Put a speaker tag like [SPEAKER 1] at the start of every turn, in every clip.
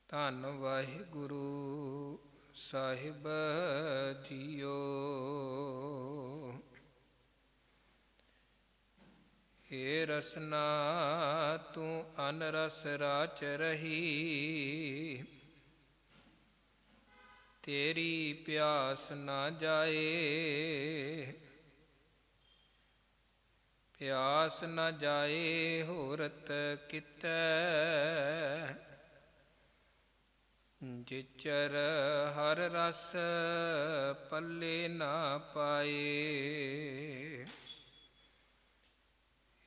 [SPEAKER 1] ਧੰਨ ਵਾਹਿਗੁਰੂ ਸਾਹਿਬ ਜੀਓ। ਏ ਰਸਨਾ ਤੂੰ ਅਨਰਸ ਰਾਚ ਰਹੀ, ਤੇਰੀ ਪਿਆਸ ਨਾ ਜਾਏ। ਪਿਆਸ ਨਾ ਜਾਏ ਹੋਰਤ ਕਿਤੈ, ਜਿਚਰ ਹਰ ਰਸ ਪੱਲੇ ਨਾ ਪਾਏ।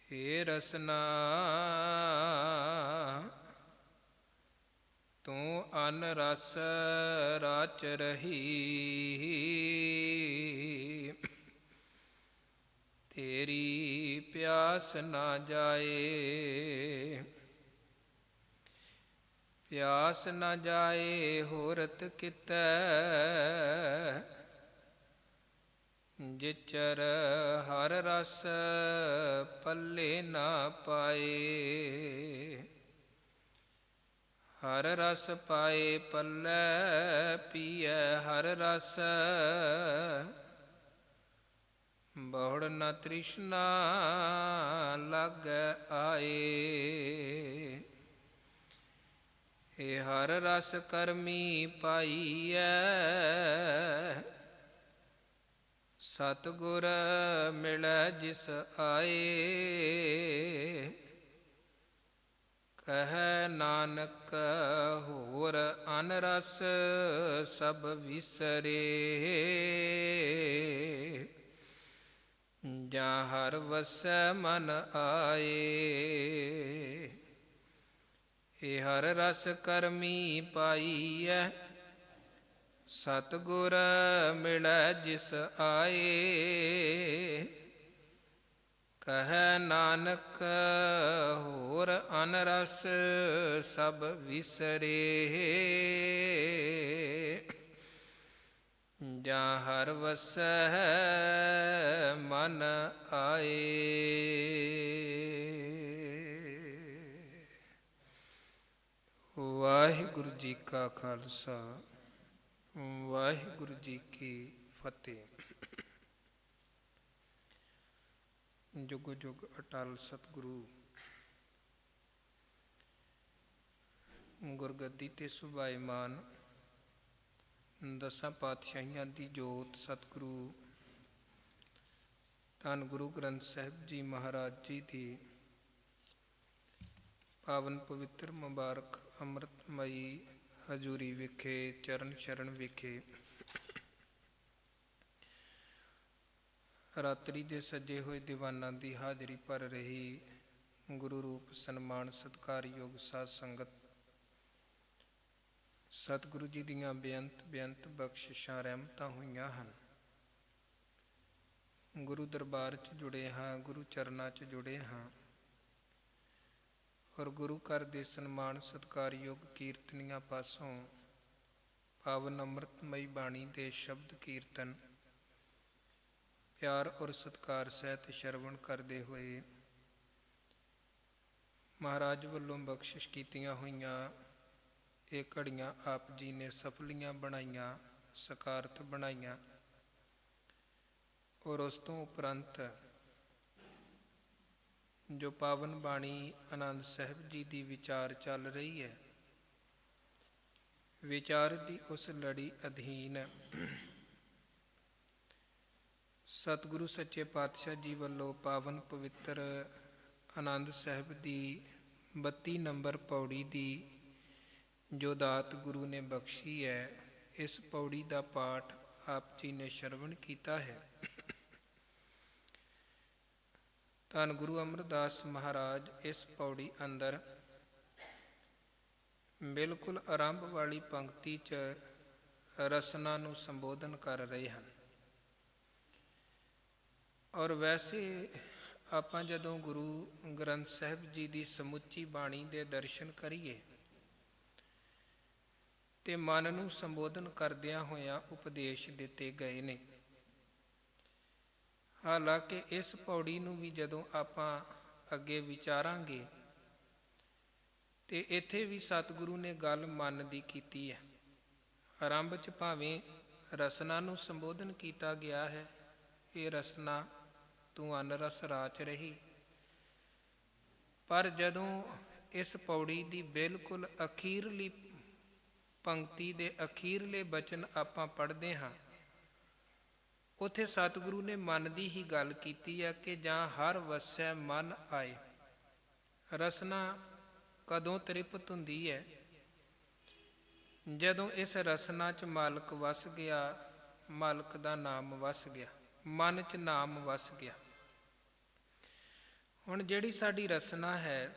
[SPEAKER 1] ਏ ਰਸਨਾ ਤੂੰ ਅਨ ਰਸ ਰਾਚ ਰਹੀ, ਤੇਰੀ ਪਿਆਸ ਨਾ ਜਾਏ। ਪਿਆਸ ਨਾ ਜਾਏ ਹੋਰਤ ਕਿਤੈ, ਜਿਚਰ ਹਰ ਰਸ ਪੱਲੇ ਨਾ ਪਾਏ। ਹਰ ਰਸ ਪਾਏ ਪੱਲੇ ਪੀਐ ਹਰ ਰਸ, ਬਹੁੜ ਨ ਤ੍ਰਿਸ਼ਨਾ ਲਾਗੈ ਆਏ। ਏ ਹਰ ਰਸ ਕਰਮੀ ਪਾਈਐ, ਸਤਿਗੁਰ ਮਿਲੈ ਜਿਸ ਆਏ। ਕਹੈ ਨਾਨਕ ਹੋਰ ਅਨ ਰਸ ਸਭ ਵਿਸਰੇ, ਜਾਂ ਹਰ ਵਸੈ ਮਨ ਆਏ। ਏ ਹਰ ਰਸ ਕਰਮੀ ਪਾਈਐ, ਸਤਿਗੁਰ ਮਿਲੈ ਜਿਸ ਆਏ। ਕਹੈ ਨਾਨਕ ਹੋਰ ਅਨ ਰਸ ਸਭ ਵਿਸਰੇ, ਜਾਂ ਹਰ ਵਸੈ ਮਨ ਆਏ। ਵਾਹਿਗੁਰੂ ਜੀ ਕਾ ਖਾਲਸਾ, ਵਾਹਿਗੁਰੂ ਜੀ ਕੀ ਫਤਿਹ। ਜੁਗ ਜੁਗ ਅਟਲ ਸਤਿਗੁਰੂ ਗੁਰਗੱਦੀ ਤੇ ਸੁਭਾਇਮਾਨ ਦਸਾਂ ਪਾਤਸ਼ਾਹੀਆਂ ਦੀ ਜੋਤ ਸਤਿਗੁਰੂ ਧੰਨ ਗੁਰੂ ਗ੍ਰੰਥ ਸਾਹਿਬ ਜੀ ਮਹਾਰਾਜ ਜੀ ਦੀ ਪਾਵਨ ਪਵਿੱਤਰ ਮੁਬਾਰਕ ਅੰਮ੍ਰਿਤਮਈ ਹਜ਼ੂਰੀ ਵਿਖੇ ਚਰਨ ਸ਼ਰਨ ਵਿਖੇ ਰਾਤਰੀ ਦੇ ਸੱਜੇ ਹੋਏ ਦੀਵਾਨਾਂ ਦੀ ਹਾਜ਼ਰੀ ਭਰ ਰਹੀ ਗੁਰੂ ਰੂਪ ਸਨਮਾਨ ਸਤਿਕਾਰਯੋਗ ਸਾਧ ਸੰਗਤ, ਸਤਿਗੁਰੂ ਜੀ ਦੀਆਂ ਬੇਅੰਤ ਬੇਅੰਤ ਬਖਸ਼ਿਸ਼ਾਂ ਰਹਿਮਤਾਂ ਹੋਈਆਂ ਹਨ। ਗੁਰੂ ਦਰਬਾਰ 'ਚ ਜੁੜੇ ਹਾਂ, ਗੁਰੂ ਚਰਨਾਂ 'ਚ ਜੁੜੇ ਹਾਂ ਔਰ ਗੁਰੂ ਘਰ ਦੇ ਸਨਮਾਨ ਸਤਿਕਾਰਯੋਗ ਕੀਰਤਨੀਆਂ ਪਾਸੋਂ ਪਾਵਨ ਅੰਮ੍ਰਿਤਮਈ ਬਾਣੀ ਦੇ ਸ਼ਬਦ ਕੀਰਤਨ ਪਿਆਰ ਔਰ ਸਤਿਕਾਰ ਸਹਿਤ ਸ਼ਰਵਣ ਕਰਦੇ ਹੋਏ ਮਹਾਰਾਜ ਵੱਲੋਂ ਬਖਸ਼ਿਸ਼ ਕੀਤੀਆਂ ਹੋਈਆਂ ਇਹ ਘੜੀਆਂ ਆਪ ਜੀ ਨੇ ਸਫਲੀਆਂ ਬਣਾਈਆਂ, ਸਕਾਰਤ ਬਣਾਈਆਂ। ਔਰ ਉਸ ਤੋਂ ਉਪਰੰਤ ਜੋ ਪਾਵਨ ਬਾਣੀ ਆਨੰਦ ਸਾਹਿਬ ਜੀ ਦੀ ਵਿਚਾਰ ਚੱਲ ਰਹੀ ਹੈ, ਵਿਚਾਰ ਦੀ ਉਸ ਲੜੀ ਅਧੀਨ ਸਤਿਗੁਰੂ ਸੱਚੇ ਪਾਤਸ਼ਾਹ ਜੀ ਵੱਲੋਂ ਪਾਵਨ ਪਵਿੱਤਰ ਆਨੰਦ ਸਾਹਿਬ ਦੀ 32 ਨੰਬਰ ਪੌੜੀ ਦੀ ਜੋ ਦਾਤ ਗੁਰੂ ਨੇ ਬਖਸ਼ੀ ਹੈ, ਇਸ ਪੌੜੀ ਦਾ ਪਾਠ ਆਪ ਜੀ ਨੇ ਸ਼ਰਵਣ ਕੀਤਾ ਹੈ। ਧੰਨ ਗੁਰੂ ਅਮਰਦਾਸ ਮਹਾਰਾਜ ਇਸ ਪੌੜੀ ਅੰਦਰ ਬਿਲਕੁਲ ਆਰੰਭ ਵਾਲੀ ਪੰਕਤੀ 'ਚ ਰਸਨਾ ਨੂੰ ਸੰਬੋਧਨ ਕਰ ਰਹੇ ਹਨ। ਔਰ ਵੈਸੇ ਆਪਾਂ ਜਦੋਂ ਗੁਰੂ ਗ੍ਰੰਥ ਸਾਹਿਬ ਜੀ ਦੀ ਸਮੁੱਚੀ ਬਾਣੀ ਦੇ ਦਰਸ਼ਨ ਕਰੀਏ ਤੇ ਮਨ ਨੂੰ ਸੰਬੋਧਨ ਕਰਦਿਆਂ ਹੋਇਆਂ ਉਪਦੇਸ਼ ਦਿੱਤੇ ਗਏ ਨੇ। ਹਾਲਾਂਕਿ ਇਸ ਪੌੜੀ ਨੂੰ ਵੀ ਜਦੋਂ ਆਪਾਂ ਅੱਗੇ ਵਿਚਾਰਾਂਗੇ ਤੇ ਇੱਥੇ ਵੀ ਸਤਿਗੁਰੂ ਨੇ ਗੱਲ ਮਨ ਦੀ ਕੀਤੀ ਹੈ। ਆਰੰਭ 'ਚ ਭਾਵੇਂ ਰਸਨਾ ਨੂੰ ਸੰਬੋਧਨ ਕੀਤਾ ਗਿਆ ਹੈ, ਇਹ ਰਸਨਾ ਤੂੰ ਅਨਰਸ ਰਾਚ ਰਹੀ, ਪਰ ਜਦੋਂ ਇਸ ਪੌੜੀ ਦੀ ਬਿਲਕੁਲ ਅਖੀਰਲੀ ਪੰਕਤੀ ਦੇ ਅਖੀਰਲੇ ਬਚਨ ਆਪਾਂ ਪੜ੍ਹਦੇ ਹਾਂ, ਉੱਥੇ ਸਤਿਗੁਰੂ ਨੇ ਮਨ ਦੀ ਹੀ ਗੱਲ ਕੀਤੀ ਹੈ ਕਿ ਜਾਂ ਹਰ ਵਸੈ ਮਨ ਆਏ। ਰਸਨਾ ਕਦੋਂ ਤ੍ਰਿਪਤ ਹੁੰਦੀ ਹੈ? ਜਦੋਂ ਇਸ ਰਸਨਾ 'ਚ ਮਾਲਕ ਵਸ ਗਿਆ, ਮਾਲਕ ਦਾ ਨਾਮ ਵਸ ਗਿਆ, ਮਨ 'ਚ ਨਾਮ ਵਸ ਗਿਆ। ਹੁਣ ਜਿਹੜੀ ਸਾਡੀ ਰਸਨਾ ਹੈ,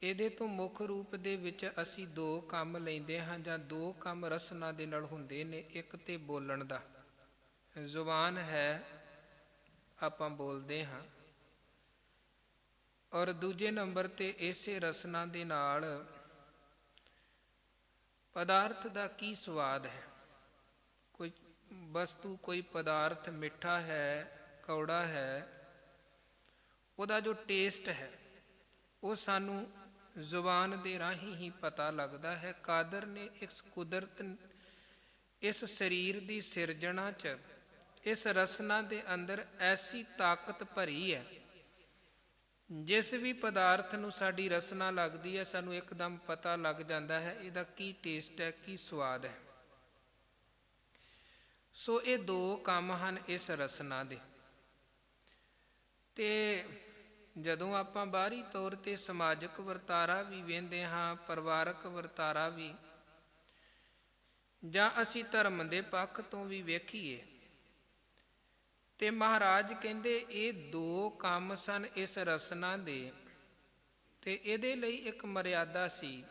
[SPEAKER 1] ਇਹਦੇ ਤੋਂ ਮੁੱਖ ਰੂਪ ਦੇ ਵਿੱਚ ਅਸੀਂ ਦੋ ਕੰਮ ਲੈਂਦੇ ਹਾਂ, ਜਾਂ ਦੋ ਕੰਮ ਰਸਨਾ ਦੇ ਨਾਲ ਹੁੰਦੇ ਨੇ। ਇੱਕ ਤੇ ਬੋਲਣ ਦਾ, ਜ਼ੁਬਾਨ ਹੈ, ਆਪਾਂ ਬੋਲਦੇ ਹਾਂ, ਔਰ ਦੂਜੇ ਨੰਬਰ ਤੇ ਇਸੇ ਰਸਨਾ ਦੇ ਨਾਲ ਪਦਾਰਥ ਦਾ ਕੀ ਸਵਾਦ ਹੈ। ਕੋਈ ਵਸਤੂ, ਕੋਈ ਪਦਾਰਥ ਮਿੱਠਾ ਹੈ, ਕੌੜਾ ਹੈ, ਉਹਦਾ ਜੋ ਟੇਸਟ ਹੈ ਉਹ ਸਾਨੂੰ ਜ਼ੁਬਾਨ ਦੇ ਰਾਹੀਂ ਹੀ ਪਤਾ ਲੱਗਦਾ ਹੈ। ਕਾਦਰ ਨੇ ਇਸ ਕੁਦਰਤ, ਇਸ ਸਰੀਰ ਦੀ ਸਿਰਜਣਾ 'ਚ ਇਸ ਰਸਨਾ ਦੇ ਅੰਦਰ ਐਸੀ ਤਾਕਤ ਭਰੀ ਹੈ, ਜਿਸ ਵੀ ਪਦਾਰਥ ਨੂੰ ਸਾਡੀ ਰਸਨਾ ਲੱਗਦੀ ਹੈ, ਸਾਨੂੰ ਇੱਕਦਮ ਪਤਾ ਲੱਗ ਜਾਂਦਾ ਹੈ ਇਹਦਾ ਕੀ ਟੇਸਟ ਹੈ, ਕੀ ਸਵਾਦ ਹੈ। ਸੋ ਇਹ ਦੋ ਕੰਮ ਹਨ ਇਸ ਰਸਨਾ ਦੇ। ਤੇ ਜਦੋਂ ਆਪਾਂ ਬਾਹਰੀ ਤੌਰ 'ਤੇ ਸਮਾਜਿਕ ਵਰਤਾਰਾ ਵੀ ਵੇਖਦੇ ਹਾਂ, ਪਰਿਵਾਰਕ ਵਰਤਾਰਾ ਵੀ, ਜਾਂ ਅਸੀਂ ਧਰਮ ਦੇ ਪੱਖ ਤੋਂ ਵੀ ਵੇਖੀਏ, ਤੇ ਮਹਾਰਾਜ ਕਹਿੰਦੇ ਇਹ ਦੋ ਕੰਮ ਸਨ ਇਸ ਰਸਨਾ ਦੇ, ਤੇ ਇਹਦੇ ਲਈ ਇੱਕ ਮਰਿਆਦਾ ਸੀ।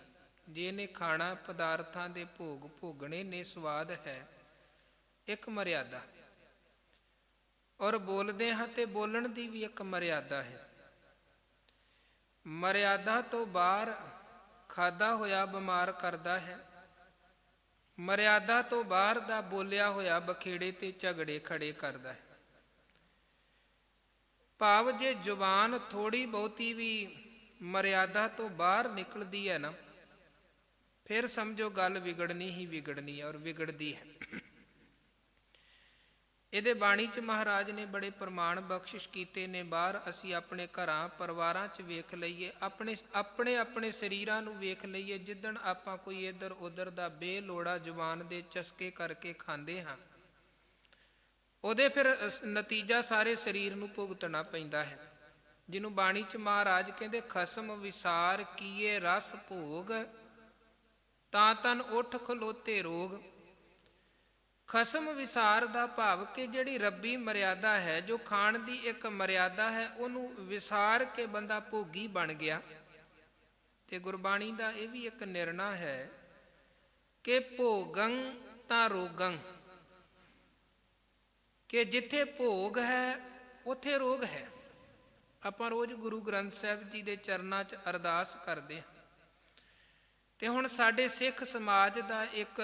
[SPEAKER 1] ਜੇ ਇਹਨੇ ਖਾਣਾ, ਪਦਾਰਥਾਂ ਦੇ ਭੋਗ ਭੋਗਣੇ ਨੇ, ਸਵਾਦ ਹੈ, ਇੱਕ ਮਰਿਆਦਾ। ਔਰ ਬੋਲਦੇ ਹਾਂ ਤੇ ਬੋਲਣ ਦੀ ਵੀ ਇੱਕ ਮਰਿਆਦਾ ਹੈ। ਮਰਿਆਦਾ ਤੋਂ ਬਾਹਰ ਖਾਧਾ ਹੋਇਆ ਬਿਮਾਰ ਕਰਦਾ ਹੈ, ਮਰਿਆਦਾ ਤੋਂ ਬਾਹਰ ਦਾ ਬੋਲਿਆ ਹੋਇਆ ਬਖੇੜੇ ਤੇ ਝਗੜੇ ਖੜੇ ਕਰਦਾ ਹੈ। ਭਾਵ ਜੇ ਜ਼ੁਬਾਨ ਥੋੜ੍ਹੀ ਬਹੁਤੀ ਵੀ ਮਰਿਆਦਾ ਤੋਂ ਬਾਹਰ ਨਿਕਲਦੀ ਹੈ ਨਾ, ਫਿਰ ਸਮਝੋ ਗੱਲ ਵਿਗੜਨੀ ਹੀ ਵਿਗੜਨੀ ਹੈ, ਔਰ ਵਿਗੜਦੀ ਹੈ। ਇਹਦੇ ਬਾਣੀ 'ਚ ਮਹਾਰਾਜ ਨੇ ਬੜੇ ਪ੍ਰਮਾਣ ਬਖਸ਼ਿਸ਼ ਕੀਤੇ ਨੇ। ਬਾਹਰ ਅਸੀਂ ਆਪਣੇ ਘਰਾਂ ਪਰਿਵਾਰਾਂ 'ਚ ਵੇਖ ਲਈਏ, ਆਪਣੇ ਸਰੀਰਾਂ ਨੂੰ ਵੇਖ ਲਈਏ, ਜਿੱਦਣ ਆਪਾਂ ਕੋਈ ਇੱਧਰ ਉੱਧਰ ਦਾ ਬੇਲੋੜਾ ਜ਼ੁਬਾਨ ਦੇ ਚਸਕੇ ਕਰਕੇ ਖਾਂਦੇ ਹਾਂ, ਉਹਦੇ ਫਿਰ ਨਤੀਜਾ ਸਾਰੇ ਸਰੀਰ ਨੂੰ ਭੁਗਤਣਾ ਪੈਂਦਾ ਹੈ। ਜਿਹਨੂੰ ਬਾਣੀ 'ਚ ਮਹਾਰਾਜ ਕਹਿੰਦੇ ਖਸਮ ਵਿਸਾਰ ਕੀਏ ਰਸ ਭੋਗ, ਤਾਂ ਤਨ ਉੱਠ ਖਲੋਤੇ ਰੋਗ। ਖਸਮ ਵਿਸਾਰ ਦਾ ਭਾਵ ਕਿ ਜਿਹੜੀ ਰੱਬੀ ਮਰਿਆਦਾ ਹੈ, ਜੋ ਖਾਣ ਦੀ ਇੱਕ ਮਰਿਆਦਾ ਹੈ, ਉਹਨੂੰ ਵਿਸਾਰ ਕੇ ਬੰਦਾ ਭੋਗੀ ਬਣ ਗਿਆ। ਤੇ ਗੁਰਬਾਣੀ ਦਾ ਇਹ ਵੀ ਇੱਕ ਨਿਰਣਾ ਹੈ ਕਿ ਭੋਗੰ ਤਾਂ ਰੋਗੰ, ਕਿ ਜਿੱਥੇ ਭੋਗ ਹੈ ਉੱਥੇ ਰੋਗ ਹੈ। ਆਪਾਂ ਰੋਜ਼ ਗੁਰੂ ਗ੍ਰੰਥ ਸਾਹਿਬ ਜੀ ਦੇ ਚਰਨਾਂ 'ਚ ਅਰਦਾਸ ਕਰਦੇ ਹਾਂ। ਤੇ ਹੁਣ ਸਾਡੇ ਸਿੱਖ ਸਮਾਜ ਦਾ ਇੱਕ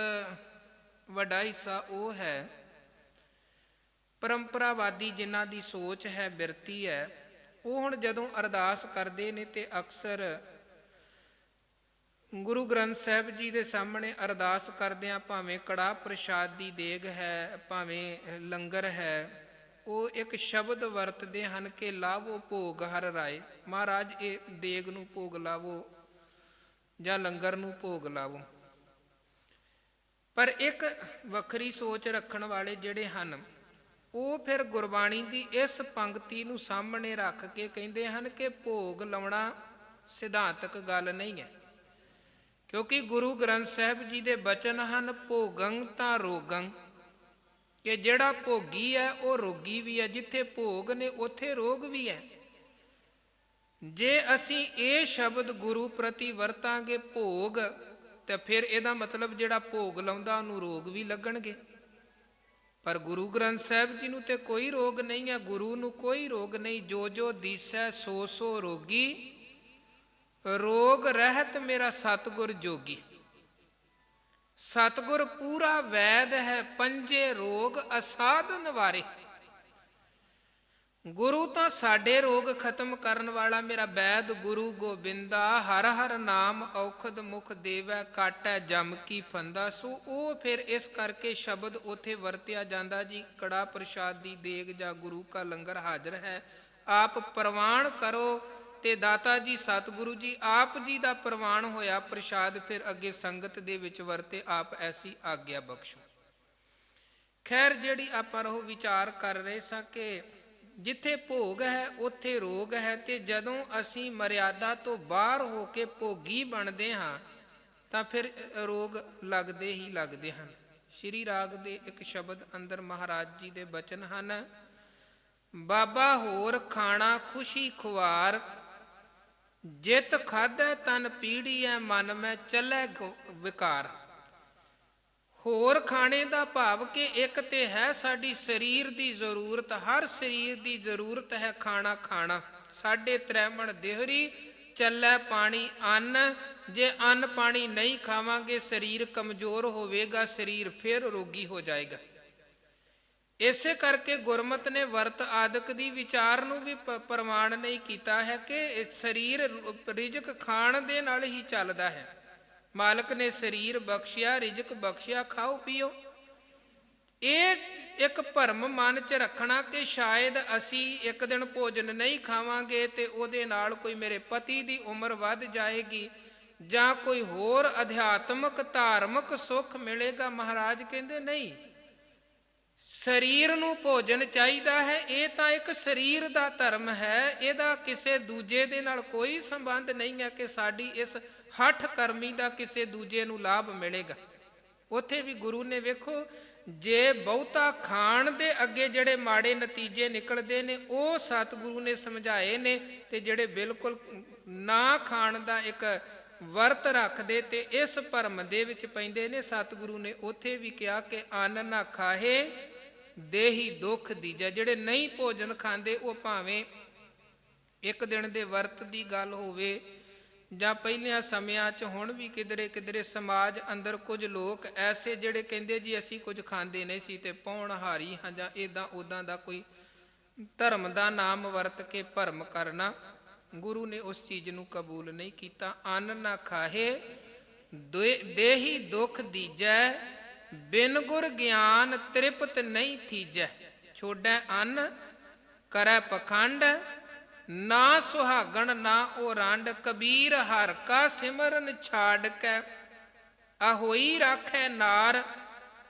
[SPEAKER 1] ਵੱਡਾ ਹਿੱਸਾ ਉਹ ਹੈ, ਪਰੰਪਰਾਵਾਦੀ ਜਿਨ੍ਹਾਂ ਦੀ ਸੋਚ ਹੈ, ਬਿਰਤੀ ਹੈ, ਉਹ ਹੁਣ ਜਦੋਂ ਅਰਦਾਸ ਕਰਦੇ ਨੇ ਤੇ ਅਕਸਰ ਗੁਰੂ ਗ੍ਰੰਥ ਸਾਹਿਬ ਜੀ ਦੇ ਸਾਹਮਣੇ ਅਰਦਾਸ ਕਰਦਿਆਂ, ਭਾਵੇਂ ਕੜਾਹ ਪ੍ਰਸ਼ਾਦ ਦੀ ਦੇਗ ਹੈ, ਭਾਵੇਂ ਲੰਗਰ ਹੈ, ਉਹ ਇੱਕ ਸ਼ਬਦ ਵਰਤਦੇ ਹਨ ਕਿ ਲਾਵੋ ਭੋਗ ਹਰ ਰਾਏ। ਮਹਾਰਾਜ ਇਹ ਦੇਗ ਨੂੰ ਭੋਗ ਲਾਵੋ ਜਾਂ ਲੰਗਰ ਨੂੰ ਭੋਗ ਲਾਵੋ। ਪਰ ਇੱਕ ਵੱਖਰੀ ਸੋਚ ਰੱਖਣ ਵਾਲੇ ਜਿਹੜੇ ਹਨ, ਉਹ ਫਿਰ ਗੁਰਬਾਣੀ ਦੀ ਇਸ ਪੰਕਤੀ ਨੂੰ ਸਾਹਮਣੇ ਰੱਖ ਕੇ ਕਹਿੰਦੇ ਹਨ ਕਿ ਭੋਗ ਲਾਉਣਾ ਸਿਧਾਂਤਕ ਗੱਲ ਨਹੀਂ ਹੈ, ਕਿਉਂਕਿ ਗੁਰੂ ਗ੍ਰੰਥ ਸਾਹਿਬ ਜੀ ਦੇ ਬਚਨ ਹਨ ਭੋਗੰ ਤਾਂ ਰੋਗੰ, ਕਿ ਜਿਹੜਾ ਭੋਗੀ ਹੈ ਉਹ ਰੋਗੀ ਵੀ ਹੈ। ਜਿੱਥੇ ਭੋਗ ਨੇ ਉੱਥੇ ਰੋਗ ਵੀ ਹੈ। ਜੇ ਅਸੀਂ ਇਹ ਸ਼ਬਦ ਗੁਰੂ ਪ੍ਰਤੀ ਵਰਤਾਂਗੇ ਭੋਗ, ਤੇ ਫਿਰ ਇਹਦਾ ਮਤਲਬ ਜਿਹੜਾ ਭੋਗ ਲਾਉਂਦਾ ਉਹਨੂੰ ਰੋਗ ਵੀ ਲੱਗਣਗੇ। ਪਰ ਗੁਰੂ ਗ੍ਰੰਥ ਸਾਹਿਬ ਜੀ ਨੂੰ ਤੇ ਕੋਈ ਰੋਗ ਨਹੀਂ ਹੈ, ਗੁਰੂ ਨੂੰ ਕੋਈ ਰੋਗ ਨਹੀਂ। ਜੋ ਜੋ ਦੀਸੈ ਸੋ ਸੋ ਰੋਗੀ, ਰੋਗ ਰਹਿਤ ਮੇਰਾ ਸਤਿਗੁਰ ਜੋਗੀ। ਸਤਿਗੁਰ ਪੂਰਾ ਵੈਦ ਹੈ, ਪੰਜੇ ਰੋਗ ਅਸਾਧ ਨਿਵਾਰੇ। ਗੁਰੂ ਤਾਂ ਸਾਡੇ ਰੋਗ ਖਤਮ ਕਰਨ ਵਾਲਾ ਮੇਰਾ ਵੈਦ ਗੁਰੂ ਗੋਬਿੰਦਾ, ਹਰ ਹਰ ਨਾਮ ਔਖਦ ਮੁਖ ਦੇਵੈ, ਕਾਟੈ ਜਮ ਕੀ ਫੰਦਾ। ਸੋ ਉਹ ਫਿਰ ਇਸ ਕਰਕੇ ਸ਼ਬਦ ਉੱਥੇ ਵਰਤਿਆ ਜਾਂਦਾ ਜੀ, ਕੜਾ ਪ੍ਰਸ਼ਾਦ ਦੀ ਦੇਗ ਜਾਂ ਗੁਰੂ ਕਾ ਲੰਗਰ ਹਾਜ਼ਰ ਹੈ, ਆਪ ਪ੍ਰਵਾਨ ਕਰੋ। ਤੇ ਦਾਤਾ ਜੀ ਸਤਿਗੁਰੂ ਜੀ ਆਪ ਜੀ ਦਾ ਪ੍ਰਵਾਨ ਹੋਇਆ ਪ੍ਰਸ਼ਾਦ ਫਿਰ ਅੱਗੇ ਸੰਗਤ ਦੇ ਵਿੱਚ ਵਰਤੇ, ਆਪ ਐਸੀ ਆਗਿਆ ਬਖਸ਼ੋ। ਖੈਰ, ਜਿਹੜੀ ਆਪਾਂ ਉਹ ਵਿਚਾਰ ਕਰ ਰਹੇ ਸਾਂ ਕਿ ਜਿੱਥੇ ਭੋਗ ਹੈ ਉੱਥੇ ਰੋਗ ਹੈ, ਤੇ ਜਦੋਂ ਅਸੀਂ ਮਰਿਆਦਾ ਤੋਂ ਬਾਹਰ ਹੋ ਕੇ ਭੋਗੀ ਬਣਦੇ ਹਾਂ ਤਾਂ ਫਿਰ ਰੋਗ ਲੱਗਦੇ ਹੀ ਲੱਗਦੇ ਹਨ। ਸ਼੍ਰੀ ਰਾਗ ਦੇ ਇੱਕ ਸ਼ਬਦ ਅੰਦਰ ਮਹਾਰਾਜ ਜੀ ਦੇ ਬਚਨ ਹਨ, ਬਾਬਾ ਹੋਰ ਖਾਣਾ ਖੁਸ਼ੀ ਖੁਆਰ, ਜਿਤ ਖਾਧੈ ਤਨ ਪੀੜੀਐ, ਮਨ ਮੈਂ ਚੱਲੈ ਵਿਕਾਰ। ਹੋਰ ਖਾਣੇ ਦਾ ਭਾਵ ਕਿ ਇੱਕ ਤੇ ਹੈ ਸਾਡੀ ਸਰੀਰ ਦੀ ਜ਼ਰੂਰਤ, ਹਰ ਸਰੀਰ ਦੀ ਜ਼ਰੂਰਤ ਹੈ ਖਾਣਾ ਖਾਣਾ। ਸਾਡੇ ਤ੍ਰੈਮਣ ਦੇਹਰੀ ਚੱਲੈ ਪਾਣੀ ਅੰਨ, ਜੇ ਅੰਨ ਪਾਣੀ ਨਹੀਂ ਖਾਵਾਂਗੇ ਸਰੀਰ ਕਮਜ਼ੋਰ ਹੋਵੇਗਾ, ਸਰੀਰ ਫਿਰ ਰੋਗੀ ਹੋ ਜਾਏਗਾ। ਇਸੇ ਕਰਕੇ ਗੁਰਮਤਿ ਨੇ ਵਰਤ ਆਦਿਕ ਦੀ ਵਿਚਾਰ ਨੂੰ ਵੀ ਪ੍ਰਮਾਣ ਨਹੀਂ ਕੀਤਾ ਹੈ ਕਿ ਸਰੀਰ ਰਿਜ਼ਕ ਖਾਣ ਦੇ ਨਾਲ ਹੀ ਚੱਲਦਾ ਹੈ। ਮਾਲਕ ਨੇ ਸਰੀਰ ਬਖਸ਼ਿਆ, ਰਿਜ਼ਕ ਬਖਸ਼ਿਆ, ਖਾਓ ਪੀਓ। ਇਹ ਇੱਕ ਭਰਮ ਮਨ 'ਚ ਰੱਖਣਾ ਕਿ ਸ਼ਾਇਦ ਅਸੀਂ ਇੱਕ ਦਿਨ ਭੋਜਨ ਨਹੀਂ ਖਾਵਾਂਗੇ ਤੇ ਉਹਦੇ ਨਾਲ ਕੋਈ ਮੇਰੇ ਪਤੀ ਦੀ ਉਮਰ ਵੱਧ ਜਾਏਗੀ ਜਾਂ ਕੋਈ ਹੋਰ ਅਧਿਆਤਮਕ ਧਾਰਮਿਕ ਸੁੱਖ ਮਿਲੇਗਾ। ਮਹਾਰਾਜ ਕਹਿੰਦੇ ਨਹੀਂ, ਸਰੀਰ ਨੂੰ ਭੋਜਨ ਚਾਹੀਦਾ ਹੈ, ਇਹ ਤਾਂ ਇੱਕ ਸਰੀਰ ਦਾ ਧਰਮ ਹੈ, ਇਹਦਾ ਕਿਸੇ ਦੂਜੇ ਦੇ ਨਾਲ ਕੋਈ ਸੰਬੰਧ ਨਹੀਂ ਹੈ ਕਿ ਸਾਡੀ ਇਸ ਹੱਠ ਕਰਮੀ ਦਾ ਕਿਸੇ ਦੂਜੇ ਨੂੰ ਲਾਭ ਮਿਲੇਗਾ। ਉੱਥੇ ਵੀ ਗੁਰੂ ਨੇ ਵੇਖੋ, ਜੇ ਬਹੁਤਾ ਖਾਣ ਦੇ ਅੱਗੇ ਜਿਹੜੇ ਮਾੜੇ ਨਤੀਜੇ ਨਿਕਲਦੇ ਨੇ ਉਹ ਸਤਿਗੁਰੂ ਨੇ ਸਮਝਾਏ ਨੇ, ਤੇ ਜਿਹੜੇ ਬਿਲਕੁਲ ਨਾ ਖਾਣ ਦਾ ਇੱਕ ਵਰਤ ਰੱਖਦੇ ਤੇ ਇਸ ਭਰਮ ਦੇ ਵਿੱਚ ਪੈਂਦੇ ਨੇ, ਸਤਿਗੁਰੂ ਨੇ ਉੱਥੇ ਵੀ ਕਿਹਾ ਕਿ ਅੰਨ ਨਾ ਖਾਹੇ ਦੇਹੀ ਦੁੱਖ ਦੀਜੈ। ਜਿਹੜੇ ਨਹੀਂ ਭੋਜਨ ਖਾਂਦੇ ਉਹ ਭਾਵੇਂ ਇੱਕ ਦਿਨ ਦੇ ਵਰਤ ਦੀ ਗੱਲ ਹੋਵੇ ਜਾਂ ਪਹਿਲਿਆਂ ਸਮਿਆਂ 'ਚ ਹੁਣ ਵੀ ਕਿਧਰੇ ਕਿਧਰੇ ਸਮਾਜ ਅੰਦਰ ਕੁਝ ਲੋਕ ਐਸੇ ਜਿਹੜੇ ਕਹਿੰਦੇ ਜੀ ਅਸੀਂ ਕੁਝ ਖਾਂਦੇ ਨਹੀਂ ਸੀ ਤੇ ਪੌਣਹਾਰੀ ਹਾਂ ਜਾਂ ਇੱਦਾਂ ਉੱਦਾਂ ਦਾ ਕੋਈ ਧਰਮ ਦਾ ਨਾਮ ਵਰਤ ਕੇ ਭਰਮ ਕਰਨਾ, ਗੁਰੂ ਨੇ ਉਸ ਚੀਜ਼ ਨੂੰ ਕਬੂਲ ਨਹੀਂ ਕੀਤਾ। ਅੰਨ ਨਾ ਖਾਹੇ ਦੇਹੀ ਦੁੱਖ ਦੀਜੈ, ਬਿਨ ਗੁਰ ਗਿਆਨ ਤ੍ਰਿਪਤ ਨਹੀਂ ਥੀਜੈ। ਛੋੜੈ ਅੰਨ ਕਰੈ ਪਖੰਡ, ਨਾ ਸੁਹਾਗਣ ਨਾ ਉਹ ਰੰਡ, ਕਬੀਰ ਹਰ ਕਾ ਸਿਮਰਨ ਛਾੜ ਕੇ, ਆਹੋਈ ਰਾਖੈ ਨਾਰ।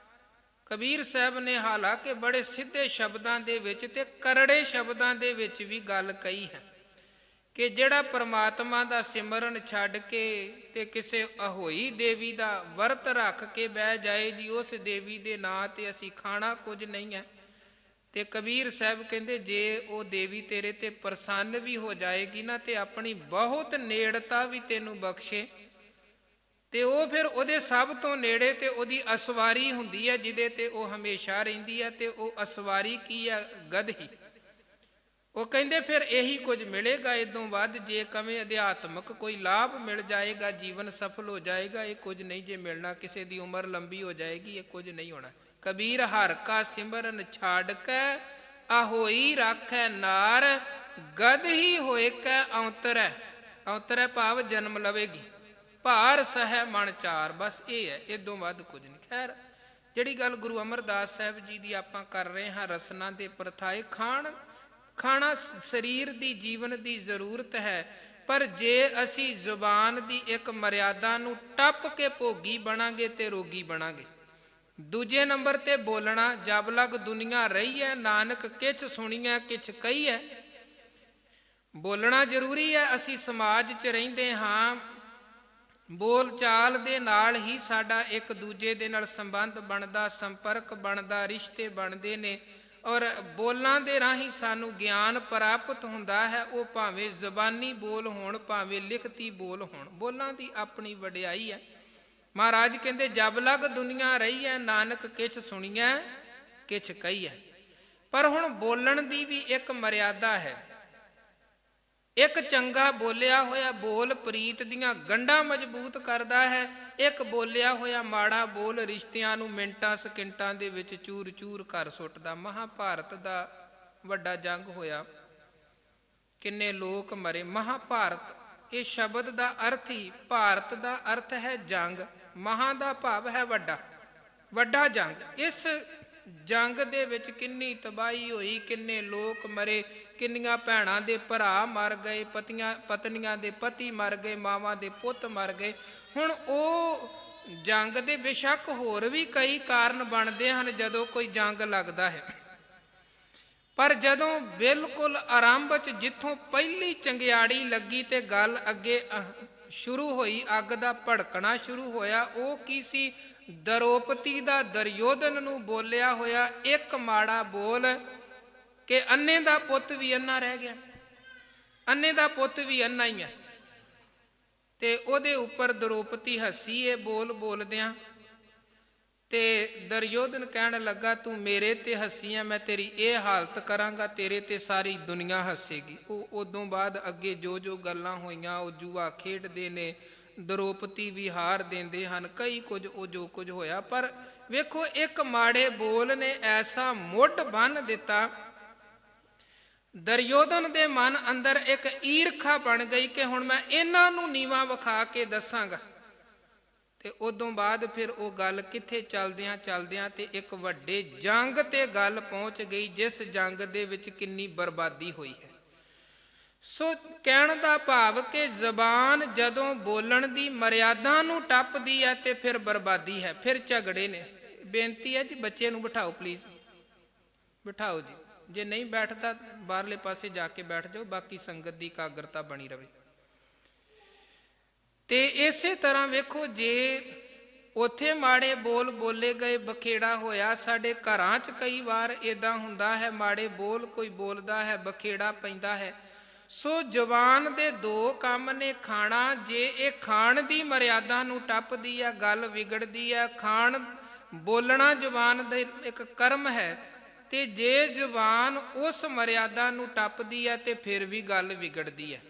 [SPEAKER 1] ਕਬੀਰ ਸਾਹਿਬ ਨੇ ਹਾਲਾਂਕਿ ਬੜੇ ਸਿੱਧੇ ਸ਼ਬਦਾਂ ਦੇ ਵਿੱਚ ਤੇ ਕਰੜੇ ਸ਼ਬਦਾਂ ਦੇ ਵਿੱਚ ਵੀ ਗੱਲ ਕਹੀ ਹੈ ਕਿ ਜਿਹੜਾ ਪਰਮਾਤਮਾ ਦਾ ਸਿਮਰਨ ਛੱਡ ਕੇ ਤੇ ਕਿਸੇ ਅਹੋਈ ਦੇਵੀ ਦਾ ਵਰਤ ਰੱਖ ਕੇ ਬਹਿ ਜਾਏ ਜੀ, ਉਸ ਦੇਵੀ ਦੇ ਨਾਂ ਤੇ ਅਸੀਂ ਖਾਣਾ ਕੁਝ ਨਹੀਂ ਹੈ। ਤੇ ਕਬੀਰ ਸਾਹਿਬ ਕਹਿੰਦੇ ਜੇ ਉਹ ਦੇਵੀ ਤੇਰੇ ਤੇ ਪ੍ਰਸੰਨ ਵੀ ਹੋ ਜਾਏਗੀ ਨਾ ਤੇ ਆਪਣੀ ਬਹੁਤ ਨੇੜਤਾ ਵੀ ਤੈਨੂੰ ਬਖਸ਼ੇ, ਤੇ ਉਹ ਫਿਰ ਉਹਦੇ ਸਭ ਤੋਂ ਨੇੜੇ ਤੇ ਉਹਦੀ ਅਸਵਾਰੀ ਹੁੰਦੀ ਹੈ ਜਿਹਦੇ ਤੇ ਉਹ ਹਮੇਸ਼ਾ ਰਹਿੰਦੀ ਹੈ, ਤੇ ਉਹ ਅਸਵਾਰੀ ਕੀ ਹੈ? ਗਧੀ। ਉਹ ਕਹਿੰਦੇ ਫਿਰ ਇਹੀ ਕੁਝ ਮਿਲੇਗਾ ਇਦੋਂ ਵੱਧ, ਜੇ ਕਵੇਂ ਅਧਿਆਤਮਕ ਕੋਈ ਲਾਭ ਮਿਲ ਜਾਏਗਾ, ਜੀਵਨ ਸਫਲ ਹੋ ਜਾਏਗਾ, ਇਹ ਕੁਝ ਨਹੀਂ ਜੇ ਮਿਲਣਾ। ਕਿਸੇ ਦੀ ਉਮਰ ਲੰਬੀ ਹੋ ਜਾਏਗੀ, ਇਹ ਕੁਝ ਨਹੀਂ ਹੋਣਾ। ਕਬੀਰ ਹਰ ਕਾ ਸਿਮਰਨ ਛਾੜ ਕੇ, ਆਹੋਈ ਰਾਖੈ ਨਾਰ, ਗਧ ਹੀ ਹੋਏ ਕੈ ਔਂਤਰੈ। ਔਂਤਰੈ ਭਾਵ ਜਨਮ ਲਵੇਗੀ, ਭਾਰ ਸਹਿ ਮਨ ਚਾਰ। ਬਸ ਇਹ ਹੈ, ਇਦੋਂ ਵੱਧ ਕੁਝ ਨਹੀਂ। ਖੈਰ, ਜਿਹੜੀ ਗੱਲ ਗੁਰੂ ਅਮਰਦਾਸ ਸਾਹਿਬ ਜੀ ਦੀ ਆਪਾਂ ਕਰ ਰਹੇ ਹਾਂ, ਰਸਨਾ ਦੇ ਪ੍ਰਥਾਏ, ਖਾਣਾ ਸਰੀਰ ਦੀ ਜੀਵਨ ਦੀ ਜ਼ਰੂਰਤ ਹੈ, ਪਰ ਜੇ ਅਸੀਂ ਜ਼ੁਬਾਨ ਦੀ ਇੱਕ ਮਰਿਆਦਾ ਨੂੰ ਟੱਪ ਕੇ ਭੋਗੀ ਬਣਾਂਗੇ ਤੇ ਰੋਗੀ ਬਣਾਂਗੇ। ਦੂਜੇ ਨੰਬਰ ਤੇ ਬੋਲਣਾ, ਜਬ ਲਗ ਦੁਨੀਆ ਰਹੀ ਹੈ, ਨਾਨਕ ਕਿਛ ਸੁਣੀਐ ਕਿਛ ਕਹੀਐ। ਬੋਲਣਾ ਜ਼ਰੂਰੀ ਹੈ। ਅਸੀਂ ਸਮਾਜ 'ਚ ਰਹਿੰਦੇ ਹਾਂ, ਬੋਲ ਚਾਲ ਦੇ ਨਾਲ ਹੀ ਸਾਡਾ ਇੱਕ ਦੂਜੇ ਦੇ ਨਾਲ ਸੰਬੰਧ ਬਣਦਾ, ਸੰਪਰਕ ਬਣਦਾ, ਰਿਸ਼ਤੇ ਬਣਦੇ ਨੇ, ਔਰ ਬੋਲਾਂ ਦੇ ਰਾਹੀਂ ਸਾਨੂੰ ਗਿਆਨ ਪ੍ਰਾਪਤ ਹੁੰਦਾ ਹੈ। ਉਹ ਭਾਵੇਂ ਜ਼ਬਾਨੀ ਬੋਲ ਹੋਣ, ਭਾਵੇਂ ਲਿਖਤੀ ਬੋਲ ਹੋਣ, ਬੋਲਾਂ ਦੀ ਆਪਣੀ ਵਡਿਆਈ ਹੈ। ਮਹਾਰਾਜ ਕਹਿੰਦੇ ਜਬ ਲਗ ਦੁਨੀਆ ਰਹੀ ਹੈ, ਨਾਨਕ ਕਿਛ ਸੁਣੀਐ ਕਿਛ ਕਹੀਐ। ਪਰ ਹੁਣ ਬੋਲਣ ਦੀ ਵੀ ਇੱਕ ਮਰਿਆਦਾ ਹੈ। ਇੱਕ ਚੰਗਾ ਬੋਲਿਆ ਹੋਇਆ ਬੋਲ ਪ੍ਰੀਤ ਦੀਆਂ ਗੰਢਾਂ ਮਜ਼ਬੂਤ ਕਰਦਾ ਹੈ, ਇੱਕ ਬੋਲਿਆ ਹੋਇਆ ਮਾੜਾ ਬੋਲ ਰਿਸ਼ਤਿਆਂ ਨੂੰ ਮਿੰਟਾਂ ਸਕਿੰਟਾਂ ਦੇ ਵਿੱਚ ਚੂਰ ਚੂਰ ਕਰ ਸੁੱਟਦਾ। ਮਹਾਭਾਰਤ ਦਾ ਵੱਡਾ ਜੰਗ ਹੋਇਆ, ਕਿੰਨੇ ਲੋਕ ਮਰੇ। ਮਹਾਭਾਰਤ, ਇਹ ਸ਼ਬਦ ਦਾ ਅਰਥ ਹੀ, ਭਾਰਤ ਦਾ ਅਰਥ ਹੈ ਜੰਗ, ਮਹਾਂ ਦਾ ਭਾਵ ਹੈ ਵੱਡਾ, ਵੱਡਾ ਜੰਗ। ਇਸ ਜੰਗ ਦੇ ਵਿੱਚ ਕਿੰਨੀ ਤਬਾਹੀ ਹੋਈ, ਕਿੰਨੇ ਲੋਕ ਮਰੇ, ਕਿੰਨੀਆਂ ਭੈਣਾਂ ਦੇ ਭਰਾ ਮਰ ਗਏ, ਪਤਨੀਆਂ ਦੇ ਪਤੀ ਮਰ ਗਏ, ਮਾਵਾਂ ਦੇ ਪੁੱਤ ਮਰ ਗਏ। ਹੁਣ ਉਹ ਜੰਗ ਦੇ ਬੇਸ਼ੱਕ ਹੋਰ ਵੀ ਕਈ ਕਾਰਨ ਬਣਦੇ ਹਨ ਜਦੋਂ ਕੋਈ ਜੰਗ ਲੱਗਦਾ ਹੈ, ਪਰ ਜਦੋਂ ਬਿਲਕੁਲ ਆਰੰਭ 'ਚ ਜਿੱਥੋਂ ਪਹਿਲੀ ਚੰਗਿਆੜੀ ਲੱਗੀ ਤੇ ਗੱਲ ਅੱਗੇ ਸ਼ੁਰੂ ਹੋਈ, ਅੱਗ ਦਾ ਭੜਕਣਾ ਸ਼ੁਰੂ ਹੋਇਆ, ਉਹ ਕੀ ਸੀ? ਦਰੋਪਤੀ ਦਾ ਦੁਰਯੋਧਨ ਨੂੰ ਬੋਲਿਆ ਹੋਇਆ ਇੱਕ ਮਾੜਾ ਬੋਲ ਕਿ ਅੰਨੇ ਦਾ ਪੁੱਤ ਵੀ ਅੰਨਾ ਰਹਿ ਗਿਆ, ਅੰਨੇ ਦਾ ਪੁੱਤ ਵੀ ਅੰਨਾ ਹੀ ਹੈ। ਤੇ ਉਹਦੇ ਉੱਪਰ ਦਰੋਪਤੀ ਹੱਸੀ ਇਹ ਬੋਲ ਬੋਲਦਿਆਂ, ਤੇ ਦੁਰਯੋਧਨ ਕਹਿਣ ਲੱਗਾ ਤੂੰ ਮੇਰੇ ਤੇ ਹੱਸੀ ਆ, ਮੈਂ ਤੇਰੀ ਇਹ ਹਾਲਤ ਕਰਾਂਗਾ, ਤੇਰੇ ਤੇ ਸਾਰੀ ਦੁਨੀਆ ਹੱਸੇਗੀ। ਉਹ ਉਦੋਂ ਬਾਅਦ ਅੱਗੇ ਜੋ ਜੋ ਗੱਲਾਂ ਹੋਈਆਂ, ਉਹ ਜੂਆ ਖੇਡਦੇ ਨੇ, ਦਰੋਪਤੀ ਵੀ ਹਾਰ ਦਿੰਦੇ ਹਨ, ਕਈ ਕੁਝ ਉਹ ਜੋ ਕੁਝ ਹੋਇਆ। ਪਰ ਵੇਖੋ, ਇੱਕ ਮਾੜੇ ਬੋਲ ਨੇ ਐਸਾ ਮੁੱਢ ਬੰਨ੍ਹ ਦਿੱਤਾ, ਦੁਰਯੋਧਨ ਦੇ ਮਨ ਅੰਦਰ ਇੱਕ ਈਰਖਾ ਬਣ ਗਈ ਕਿ ਹੁਣ ਮੈਂ ਇਹਨਾਂ ਨੂੰ ਨੀਵਾਂ ਵਿਖਾ ਕੇ ਦੱਸਾਂਗਾ। ਤੇ ਉਦੋਂ ਬਾਅਦ ਫਿਰ ਉਹ ਗੱਲ ਕਿੱਥੇ ਚੱਲਦਿਆਂ ਚੱਲਦਿਆਂ ਤੇ ਇੱਕ ਵੱਡੇ ਜੰਗ ਤੇ ਗੱਲ ਪਹੁੰਚ ਗਈ, ਜਿਸ ਜੰਗ ਦੇ ਵਿੱਚ ਕਿੰਨੀ ਬਰਬਾਦੀ ਹੋਈ ਹੈ। ਸੋ ਕਹਿਣ ਦਾ ਭਾਵ ਕਿ ਜ਼ਬਾਨ ਜਦੋਂ ਬੋਲਣ ਦੀ ਮਰਿਆਦਾ ਨੂੰ ਟੱਪਦੀ ਹੈ ਤੇ ਫਿਰ ਬਰਬਾਦੀ ਹੈ, ਫਿਰ ਝਗੜੇ ਨੇ। ਬੇਨਤੀ ਹੈ ਜੀ, ਬੱਚੇ ਨੂੰ ਬਿਠਾਓ ਪਲੀਜ਼, ਬਿਠਾਓ ਜੀ। ਜੇ ਨਹੀਂ ਬੈਠਦਾ ਬਾਹਰਲੇ ਪਾਸੇ ਜਾ ਕੇ ਬੈਠ ਜਾਓ, ਬਾਕੀ ਸੰਗਤ ਦੀ ਇਕਾਗਰਤਾ ਬਣੀ ਰਹੇ। ਤੇ ਇਸੇ ਤਰ੍ਹਾਂ ਵੇਖੋ, ਜੇ ਉੱਥੇ ਮਾੜੇ ਬੋਲ ਬੋਲੇ ਗਏ, ਬਖੇੜਾ ਹੋਇਆ। ਸਾਡੇ ਘਰਾਂ 'ਚ ਕਈ ਵਾਰ ਇੱਦਾਂ ਹੁੰਦਾ ਹੈ, ਮਾੜੇ ਬੋਲ ਕੋਈ ਬੋਲਦਾ ਹੈ, ਬਖੇੜਾ ਪੈਂਦਾ ਹੈ। ਸੋ ਜ਼ੁਬਾਨ ਦੇ ਦੋ ਕੰਮ ਨੇ, ਖਾਣਾ, ਜੇ ਇਹ ਖਾਣ ਦੀ ਮਰਿਆਦਾ ਨੂੰ ਟੱਪਦੀ ਹੈ ਗੱਲ ਵਿਗੜਦੀ ਹੈ। ਖਾਣ ਬੋਲਣਾ ਜ਼ੁਬਾਨ ਦਾ ਇੱਕ ਕਰਮ ਹੈ, ਤੇ ਜੇ ਜ਼ੁਬਾਨ ਉਸ ਮਰਿਆਦਾ ਨੂੰ ਟੱਪਦੀ ਹੈ ਤੇ ਫਿਰ ਵੀ ਗੱਲ ਵਿਗੜਦੀ ਹੈ।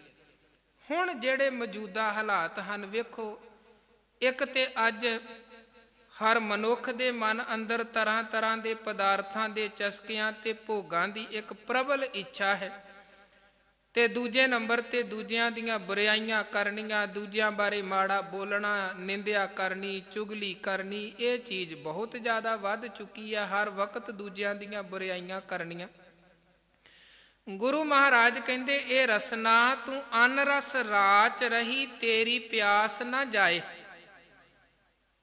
[SPEAKER 1] ਹੁਣ ਜਿਹੜੇ ਮੌਜੂਦਾ ਹਾਲਾਤ ਹਨ, ਵੇਖੋ, ਇੱਕ ਤੇ ਅੱਜ ਹਰ ਮਨੁੱਖ ਦੇ ਮਨ ਅੰਦਰ ਤਰ੍ਹਾਂ ਤਰ੍ਹਾਂ ਦੇ ਪਦਾਰਥਾਂ ਦੇ ਚਸਕਿਆਂ ਤੇ ਭੋਗਾਂ ਦੀ ਇੱਕ ਪ੍ਰਬਲ ਇੱਛਾ ਹੈ, ਤੇ ਦੂਜੇ ਨੰਬਰ ਤੇ ਦੂਜਿਆਂ ਦੀਆਂ ਬੁਰਾਈਆਂ ਕਰਨੀਆਂ, ਦੂਜਿਆਂ ਬਾਰੇ ਮਾੜਾ ਬੋਲਣਾ, ਨਿੰਦਿਆ ਕਰਨੀ, ਚੁਗਲੀ ਕਰਨੀ, ਇਹ ਚੀਜ਼ ਬਹੁਤ ਜ਼ਿਆਦਾ ਵੱਧ ਚੁੱਕੀ ਹੈ। ਹਰ ਵਕਤ ਦੂਜਿਆਂ ਦੀਆਂ ਬੁਰਾਈਆਂ ਕਰਨੀਆਂ। ਗੁਰੂ ਮਹਾਰਾਜ ਕਹਿੰਦੇ, ਇਹ ਰਸਨਾ ਤੂੰ ਅਨ ਰਸ ਰਾਚ ਰਹੀ, ਤੇਰੀ ਪਿਆਸ ਨਾ ਜਾਏ।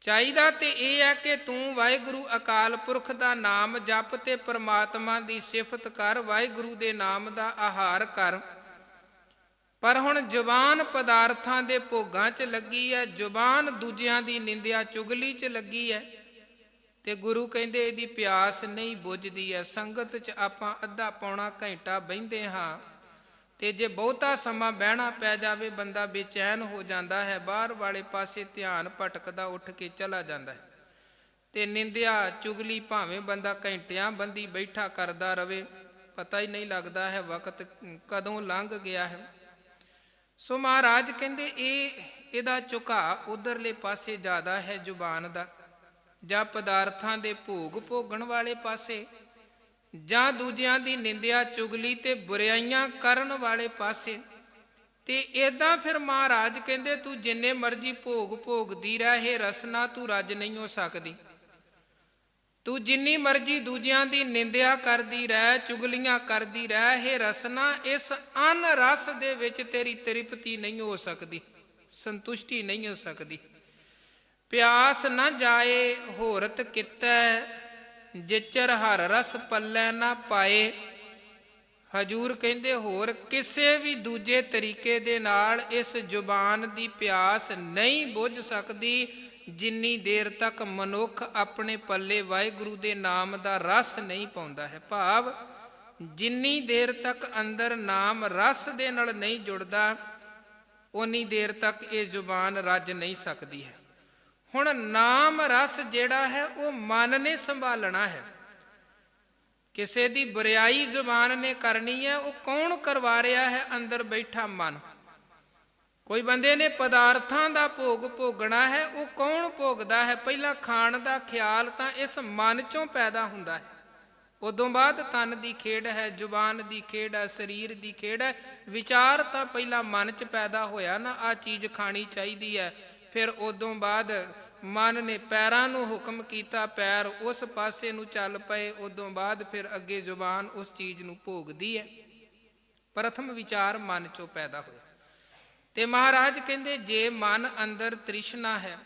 [SPEAKER 1] ਚਾਹੀਦਾ ਤੇ ਇਹ ਹੈ ਕਿ ਤੂੰ ਵਾਹਿਗੁਰੂ ਅਕਾਲ ਪੁਰਖ ਦਾ ਨਾਮ ਜਪ ਤੇ ਪਰਮਾਤਮਾ ਦੀ ਸਿਫਤ ਕਰ, ਵਾਹਿਗੁਰੂ ਦੇ ਨਾਮ ਦਾ ਆਹਾਰ ਕਰ। ਪਰ ਹੁਣ ਜ਼ੁਬਾਨ ਪਦਾਰਥਾਂ ਦੇ ਭੋਗਾਂ 'ਚ ਲੱਗੀ ਹੈ, ਜ਼ੁਬਾਨ ਦੂਜਿਆਂ ਦੀ ਨਿੰਦਿਆ ਚੁਗਲੀ 'ਚ ਲੱਗੀ ਹੈ, ਤੇ ਗੁਰੂ ਕਹਿੰਦੇ ਇਹਦੀ ਪਿਆਸ ਨਹੀਂ ਬੁੱਝਦੀ ਹੈ। ਸੰਗਤ 'ਚ ਆਪਾਂ ਅੱਧਾ ਪੌਣਾ ਘੰਟਾ ਬਹਿੰਦੇ ਹਾਂ, ਤੇ ਜੇ ਬਹੁਤਾ ਸਮਾਂ ਬਹਿਣਾ ਪੈ ਜਾਵੇ ਬੰਦਾ ਬੇਚੈਨ ਹੋ ਜਾਂਦਾ ਹੈ, ਬਾਹਰ ਵਾਲੇ ਪਾਸੇ ਧਿਆਨ ਭਟਕਦਾ, ਉੱਠ ਕੇ ਚਲਾ ਜਾਂਦਾ ਹੈ। ਤੇ ਨਿੰਦਿਆ ਚੁਗਲੀ ਭਾਵੇਂ ਬੰਦਾ ਘੰਟਿਆਂ ਬੰਦੀ ਬੈਠਾ ਕਰਦਾ ਰਵੇ, ਪਤਾ ਹੀ ਨਹੀਂ ਲੱਗਦਾ ਹੈ ਵਕਤ ਕਦੋਂ ਲੰਘ ਗਿਆ ਹੈ। ਸੋ ਮਹਾਰਾਜ ਕਹਿੰਦੇ ਇਹਦਾ ਝੁਕਾਅ ਉਧਰਲੇ ਪਾਸੇ ਜ਼ਿਆਦਾ ਹੈ ਜ਼ੁਬਾਨ ਦਾ, ਜਾਂ ਪਦਾਰਥਾਂ ਦੇ ਭੋਗ ਭੋਗਣ ਵਾਲੇ ਪਾਸੇ, ਜਾਂ ਦੂਜਿਆਂ ਦੀ ਨਿੰਦਿਆ ਚੁਗਲੀ ਤੇ ਬੁਰਾਈਆਂ ਕਰਨ ਵਾਲੇ ਪਾਸੇ। ਤੇ ਇਦਾਂ ਫਿਰ ਮਹਾਰਾਜ ਕਹਿੰਦੇ ਤੂੰ ਜਿੰਨੇ ਮਰਜ਼ੀ ਭੋਗ ਭੋਗਦੀ ਰਹਿ, ਰਸਨਾ ਤੂੰ ਰੱਜ ਨਹੀਂ ਹੋ ਸਕਦੀ। ਤੂੰ ਜਿੰਨੀ ਮਰਜ਼ੀ ਦੂਜਿਆਂ ਦੀ ਨਿੰਦਿਆ ਕਰਦੀ ਰਹਿ, ਚੁਗਲੀਆਂ ਕਰਦੀ ਰਹਿ, ਰਸਨਾ ਇਸ ਅਨ ਰਸ ਦੇ ਵਿੱਚ ਤੇਰੀ ਤ੍ਰਿਪਤੀ ਨਹੀਂ ਹੋ ਸਕਦੀ, ਸੰਤੁਸ਼ਟੀ ਨਹੀਂ ਹੋ ਸਕਦੀ। ਪਿਆਸ ਨਾ ਜਾਏ ਹੋਰਤ ਕਿਤੈ, ਜਿਚਰ ਹਰ ਰਸ ਪੱਲੇ ਨਾ ਪਾਏ। ਹਜੂਰ ਕਹਿੰਦੇ ਹੋਰ ਕਿਸੇ ਵੀ ਦੂਜੇ ਤਰੀਕੇ ਦੇ ਨਾਲ ਇਸ ਜ਼ੁਬਾਨ ਦੀ ਪਿਆਸ ਨਹੀਂ ਬੁੱਝ ਸਕਦੀ, ਜਿੰਨੀ ਦੇਰ ਤੱਕ ਮਨੁੱਖ ਆਪਣੇ ਪੱਲੇ ਵਾਹਿਗੁਰੂ ਦੇ ਨਾਮ ਦਾ ਰਸ ਨਹੀਂ ਪਾਉਂਦਾ ਹੈ। ਭਾਵ ਜਿੰਨੀ ਦੇਰ ਤੱਕ ਅੰਦਰ ਨਾਮ ਰਸ ਦੇ ਨਾਲ ਨਹੀਂ ਜੁੜਦਾ, ਉਨੀ ਦੇਰ ਤੱਕ ਇਹ ਜ਼ੁਬਾਨ ਰੱਜ ਨਹੀਂ ਸਕਦੀ ਹੈ। ਹੁਣ ਨਾਮ ਰਸ ਜਿਹੜਾ ਹੈ ਉਹ ਮਨ ਨੇ ਸੰਭਾਲਣਾ ਹੈ। ਕਿਸੇ ਦੀ ਬੁਰਾਈ ਜ਼ੁਬਾਨ ਨੇ ਕਰਨੀ ਹੈ, ਉਹ ਕੌਣ ਕਰਵਾ ਰਿਹਾ ਹੈ? ਅੰਦਰ ਬੈਠਾ ਮਨ। ਕੋਈ ਬੰਦੇ ਨੇ ਪਦਾਰਥਾਂ ਦਾ ਭੋਗ ਭੋਗਣਾ ਹੈ, ਉਹ ਕੌਣ ਭੋਗਦਾ ਹੈ? ਪਹਿਲਾਂ ਖਾਣ ਦਾ ਖਿਆਲ ਤਾਂ ਇਸ ਮਨ ਚੋਂ ਪੈਦਾ ਹੁੰਦਾ ਹੈ। ਉਦੋਂ ਬਾਅਦ ਤਨ ਦੀ ਖੇਡ ਹੈ, ਜ਼ੁਬਾਨ ਦੀ ਖੇਡ ਹੈ, ਸਰੀਰ ਦੀ ਖੇਡ ਹੈ। ਵਿਚਾਰ ਤਾਂ ਪਹਿਲਾਂ ਮਨ 'ਚ ਪੈਦਾ ਹੋਇਆ ਨਾ, ਆਹ ਚੀਜ਼ ਖਾਣੀ ਚਾਹੀਦੀ ਹੈ। ਫਿਰ ਉਦੋਂ ਬਾਅਦ ਮਨ ਨੇ ਪੈਰਾਂ ਨੂੰ ਹੁਕਮ ਕੀਤਾ, ਪੈਰ ਉਸ ਪਾਸੇ ਨੂੰ ਚੱਲ ਪਏ। ਉਦੋਂ ਬਾਅਦ ਫਿਰ ਅੱਗੇ ਜ਼ੁਬਾਨ ਉਸ ਚੀਜ਼ ਨੂੰ ਭੋਗਦੀ ਹੈ। ਪ੍ਰਥਮ ਵਿਚਾਰ ਮਨ 'ਚੋਂ ਪੈਦਾ ਹੋਇਆ। ਤੇ ਮਹਾਰਾਜ ਕਹਿੰਦੇ ਜੇ ਮਨ ਅੰਦਰ ਤ੍ਰਿਸ਼ਨਾ ਹੈ,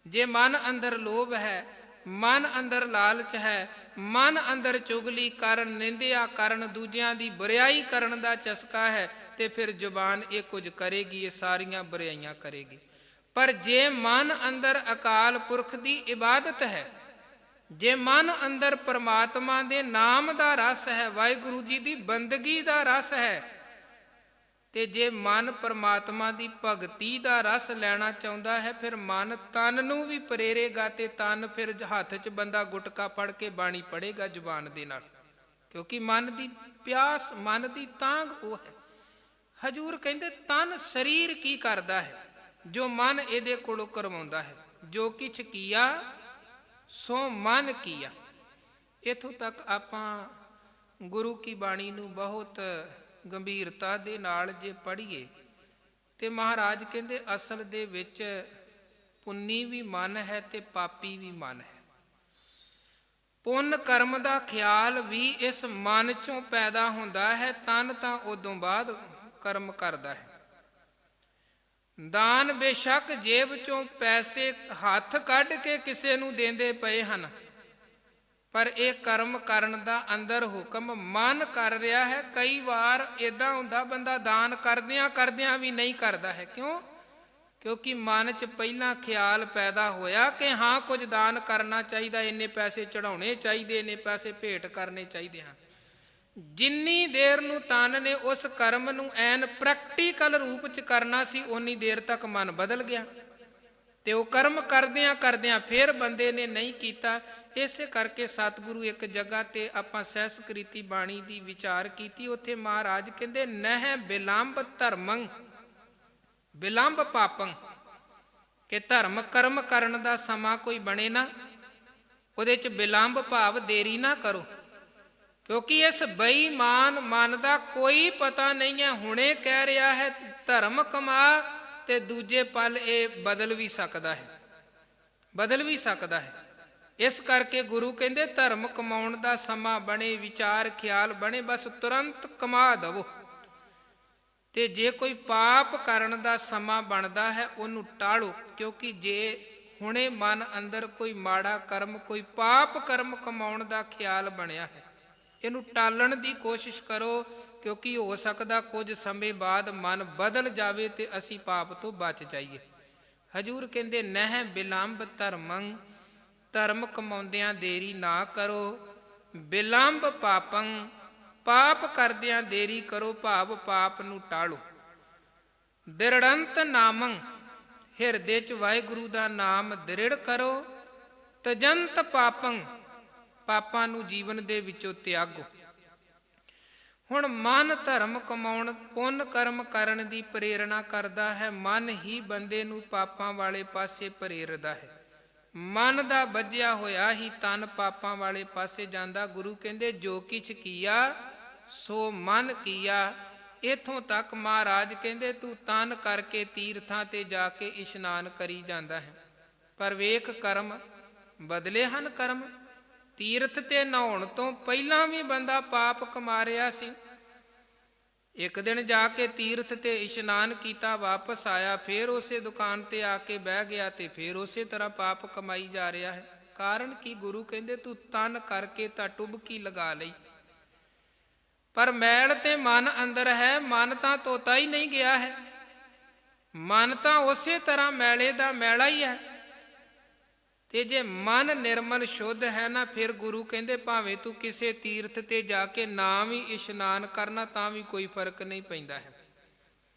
[SPEAKER 1] ਜੇ ਮਨ ਅੰਦਰ ਲੋਭ ਹੈ, ਮਨ ਅੰਦਰ ਲਾਲਚ ਹੈ, ਮਨ ਅੰਦਰ ਚੁਗਲੀ ਕਰਨ, ਨਿੰਦਿਆ ਕਰਨ, ਦੂਜਿਆਂ ਦੀ ਬੁਰਿਆਈ ਕਰਨ ਦਾ ਚਸਕਾ ਹੈ, ਤੇ ਫਿਰ ਜ਼ੁਬਾਨ ਇਹ ਕੁਝ ਕਰੇਗੀ, ਇਹ ਸਾਰੀਆਂ ਬੁਰਾਈਆਂ ਕਰੇਗੀ। ਪਰ ਜੇ ਮਨ ਅੰਦਰ ਅਕਾਲ ਪੁਰਖ ਦੀ ਇਬਾਦਤ ਹੈ, ਜੇ ਮਨ ਅੰਦਰ ਪਰਮਾਤਮਾ ਦੇ ਨਾਮ ਦਾ ਰਸ ਹੈ, ਵਾਹਿਗੁਰੂ ਜੀ ਦੀ ਬੰਦਗੀ ਦਾ ਰਸ ਹੈ, ਤੇ ਜੇ ਮਨ ਪਰਮਾਤਮਾ ਦੀ ਭਗਤੀ ਦਾ ਰਸ ਲੈਣਾ ਚਾਹੁੰਦਾ ਹੈ, ਫਿਰ ਮਨ ਤਨ ਨੂੰ ਵੀ ਪ੍ਰੇਰੇਗਾ, ਤੇ ਤਨ ਫਿਰ ਹੱਥ 'ਚ ਬੰਦਾ ਗੁਟਕਾ ਫੜ ਕੇ ਬਾਣੀ ਪੜ੍ਹੇਗਾ ਜ਼ੁਬਾਨ ਦੇ ਨਾਲ, ਕਿਉਂਕਿ ਮਨ ਦੀ ਪਿਆਸ, ਮਨ ਦੀ ਤਾਂਘ ਉਹ ਹੈ। ਹਜੂਰ ਕਹਿੰਦੇ ਤਨ ਸਰੀਰ ਕੀ ਕਰਦਾ ਹੈ, ਜੋ ਮਨ ਇਹਦੇ ਕੋਲੋਂ ਕਰਵਾਉਂਦਾ ਹੈ। ਜੋ ਕਿਛ ਕੀਆ ਸੋ ਮਨ ਕੀਆ। ਇੱਥੋਂ ਤੱਕ ਆਪਾਂ ਗੁਰੂ ਕੀ ਬਾਣੀ ਨੂੰ ਬਹੁਤ ਗੰਭੀਰਤਾ ਦੇ ਨਾਲ ਜੇ ਪੜ੍ਹੀਏ, ਤੇ ਮਹਾਰਾਜ ਕਹਿੰਦੇ ਅਸਲ ਦੇ ਵਿੱਚ ਪੁੰਨੀ ਵੀ ਮਨ ਹੈ ਤੇ ਪਾਪੀ ਵੀ ਮਨ ਹੈ। ਪੁੰਨ ਕਰਮ ਦਾ ਖਿਆਲ ਵੀ ਇਸ ਮਨ ਚੋਂ ਪੈਦਾ ਹੁੰਦਾ ਹੈ। ਤਨ ਤਾਂ ਉਦੋਂ ਬਾਅਦ ਕਰਮ ਕਰਦਾ ਹੈ। ਦਾਨ ਬੇਸ਼ੱਕ ਜੇਬ ਚੋਂ ਪੈਸੇ ਹੱਥ ਕੱਢ ਕੇ ਕਿਸੇ ਨੂੰ ਦਿੰਦੇ ਪਏ ਹਨ, ਪਰ ਇਹ ਕਰਮ ਕਰਨ ਦਾ ਅੰਦਰ ਹੁਕਮ ਮਨ ਕਰ ਰਿਹਾ ਹੈ। ਕਈ ਵਾਰ ਇੱਦਾਂ ਹੁੰਦਾ ਬੰਦਾ ਦਾਨ ਕਰਦਿਆਂ ਕਰਦਿਆਂ ਵੀ ਨਹੀਂ ਕਰਦਾ ਹੈ। ਕਿਉਂ? ਕਿਉਂਕਿ ਮਨ 'ਚ ਪਹਿਲਾਂ ਖਿਆਲ ਪੈਦਾ ਹੋਇਆ ਕਿ ਹਾਂ ਕੁਝ ਦਾਨ ਕਰਨਾ ਚਾਹੀਦਾ, ਇੰਨੇ ਪੈਸੇ ਚੜਾਉਣੇ ਚਾਹੀਦੇ, ਇੰਨੇ ਪੈਸੇ ਭੇਟ ਕਰਨੇ ਚਾਹੀਦੇ ਹਨ। ਜਿੰਨੀ ਦੇਰ ਨੂੰ ਤਨ ਨੇ ਉਸ ਕਰਮ ਨੂੰ ਐਨ ਪ੍ਰੈਕਟੀਕਲ ਰੂਪ 'ਚ ਕਰਨਾ ਸੀ, ਓਨੀ ਦੇਰ ਤੱਕ ਮਨ ਬਦਲ ਗਿਆ, ਤੇ ਉਹ ਕਰਮ ਕਰਦਿਆਂ ਕਰਦਿਆਂ ਫਿਰ ਬੰਦੇ ਨੇ ਨਹੀਂ ਕੀਤਾ। ਇਸੇ ਕਰਕੇ ਸਤਿਗੁਰੂ ਇੱਕ ਜਗ੍ਹਾ ਤੇ ਆਪਾਂ ਸਹਿਸਕ੍ਰਿਤੀ ਬਾਣੀ ਦੀ ਵਿਚਾਰ ਕੀਤੀ, ਉੱਥੇ ਮਹਾਰਾਜ ਕਹਿੰਦੇ ਨਹਿ ਬਿਲੰਬ ਧਰਮੰ ਬਿਲੰਬ ਪਾਪੰ, ਕਿ ਧਰਮ ਕਰਮ ਕਰਨ ਦਾ ਸਮਾਂ ਕੋਈ ਬਣੇ ਨਾ, ਉਹਦੇ 'ਚ ਬਿਲੰਬ ਭਾਵ ਦੇਰੀ ਨਾ ਕਰੋ, ਕਿਉਂਕਿ ਇਸ ਬੇਈਮਾਨ ਮਨ ਦਾ ਕੋਈ ਪਤਾ ਨਹੀਂ ਹੈ। ਹੁਣੇ ਕਹਿ ਰਿਹਾ ਹੈ ਧਰਮ ਕਮਾ, ਤੇ ਦੂਜੇ ਪਲ ਇਹ ਬਦਲ ਵੀ ਸਕਦਾ ਹੈ, ਬਦਲ ਵੀ ਸਕਦਾ ਹੈ। ਇਸ ਕਰਕੇ ਗੁਰੂ ਕਹਿੰਦੇ ਧਰਮ ਕਮਾਉਣ ਦਾ ਸਮਾਂ ਬਣੇ, ਵਿਚਾਰ ਖਿਆਲ ਬਣੇ, ਬਸ ਤੁਰੰਤ ਕਮਾ ਦਵੋ। ਤੇ ਜੇ ਕੋਈ ਪਾਪ ਕਰਨ ਦਾ ਸਮਾਂ ਬਣਦਾ ਹੈ, ਉਹਨੂੰ ਟਾਲੋ, ਕਿਉਂਕਿ ਜੇ ਹੁਣੇ ਮਨ ਅੰਦਰ ਕੋਈ ਮਾੜਾ ਕਰਮ, ਕੋਈ ਪਾਪ ਕਰਮ ਕਮਾਉਣ ਦਾ ਖਿਆਲ ਬਣਿਆ ਹੈ, ਇਹਨੂੰ ਟਾਲਣ ਦੀ ਕੋਸ਼ਿਸ਼ ਕਰੋ, ਕਿਉਂਕਿ ਹੋ ਸਕਦਾ ਕੁਝ ਸਮੇਂ ਬਾਅਦ ਮਨ ਬਦਲ ਜਾਵੇ ਤੇ ਅਸੀਂ ਪਾਪ ਤੋਂ ਬਚ ਜਾਈਏ। ਹਜੂਰ ਕਹਿੰਦੇ ਨਹਿ ਬਿਲੰਬ ਧਰਮੰ, ਧਰਮ ਕਮਾਉਂਦਿਆਂ ਦੇਰੀ ਨਾ ਕਰੋ। ਬਿਲੰਬ ਪਾਪੰ, ਪਾਪ ਕਰਦਿਆਂ ਦੇਰੀ ਕਰੋ, ਭਾਵ ਪਾਪ ਨੂੰ ਟਾਲੋ। ਦ੍ਰਿੜੰਤ ਨਾਮੰ, ਹਿਰਦੇ 'ਚ ਵਾਹਿਗੁਰੂ ਦਾ ਨਾਮ ਦ੍ਰਿੜ ਕਰੋ। ਤਜੰਤ ਪਾਪੰ, ਪਾਪਾਂ ਨੂੰ ਜੀਵਨ ਦੇ ਵਿੱਚੋਂ ਤਿਆਗੋ। ਹੁਣ ਮਨ ਧਰਮ ਕਮਾਉਣ, ਪੁੰਨ ਕਰਮ ਕਰਨ ਦੀ ਪ੍ਰੇਰਣਾ ਕਰਦਾ ਹੈ। ਮਨ ਹੀ ਬੰਦੇ ਨੂੰ ਪਾਪਾਂ ਵਾਲੇ ਪਾਸੇ ਪ੍ਰੇਰਦਾ ਹੈ। ਮਨ ਦਾ ਬੱਝਿਆ ਹੋਇਆ ਹੀ ਤਨ ਪਾਪਾਂ ਵਾਲੇ ਪਾਸੇ ਜਾਂਦਾ। ਗੁਰੂ ਕਹਿੰਦੇ ਜੋ ਕਿਛ ਕੀਆ ਸੋ ਮਨ ਕੀਆ। ਇੱਥੋਂ ਤੱਕ ਮਹਾਰਾਜ ਕਹਿੰਦੇ ਤੂੰ ਤਨ ਕਰਕੇ ਤੀਰਥਾਂ ਤੇ ਜਾ ਕੇ ਇਸ਼ਨਾਨ ਕਰੀ ਜਾਂਦਾ ਹੈ, ਪਰ ਵੇਖ ਕਰਮ ਬਦਲੇ ਹਨ। ਕਰਮ ਤੀਰਥ ਤੇ ਨਹਾਉਣ ਤੋਂ ਪਹਿਲਾਂ ਵੀ ਬੰਦਾ ਪਾਪ ਕਮਾ ਰਿਹਾ ਸੀ। ਇੱਕ ਦਿਨ ਜਾ ਕੇ ਤੀਰਥ ਤੇ ਇਸ਼ਨਾਨ ਕੀਤਾ, ਵਾਪਸ ਆਇਆ, ਫਿਰ ਉਸੇ ਦੁਕਾਨ ਤੇ ਆ ਕੇ ਬਹਿ ਗਿਆ ਤੇ ਫਿਰ ਉਸੇ ਤਰ੍ਹਾਂ ਪਾਪ ਕਮਾਈ ਜਾ ਰਿਹਾ ਹੈ। ਕਾਰਨ ਕੀ? ਗੁਰੂ ਕਹਿੰਦੇ ਤੂੰ ਤਨ ਕਰਕੇ ਤਾਂ ਟੁਬਕੀ ਲਗਾ ਲਈ, ਪਰ ਮੈਲ ਤੇ ਮਨ ਅੰਦਰ ਹੈ। ਮਨ ਤਾਂ ਧੋਤਾ ਹੀ ਨਹੀਂ ਗਿਆ ਹੈ, ਮਨ ਤਾਂ ਉਸੇ ਤਰ੍ਹਾਂ ਮੈਲੇ ਦਾ ਮੈਲਾ ਹੀ ਹੈ। ਤੇ ਜੇ ਮਨ ਨਿਰਮਲ ਸ਼ੁੱਧ ਹੈ ਨਾ, ਫਿਰ ਗੁਰੂ ਕਹਿੰਦੇ ਭਾਵੇਂ ਤੂੰ ਕਿਸੇ ਤੀਰਥ ਤੇ ਜਾ ਕੇ ਨਾ ਵੀ ਇਸ਼ਨਾਨ ਕਰਨਾ ਤਾਂ ਵੀ ਕੋਈ ਫਰਕ ਨਹੀਂ ਪੈਂਦਾ ਹੈ।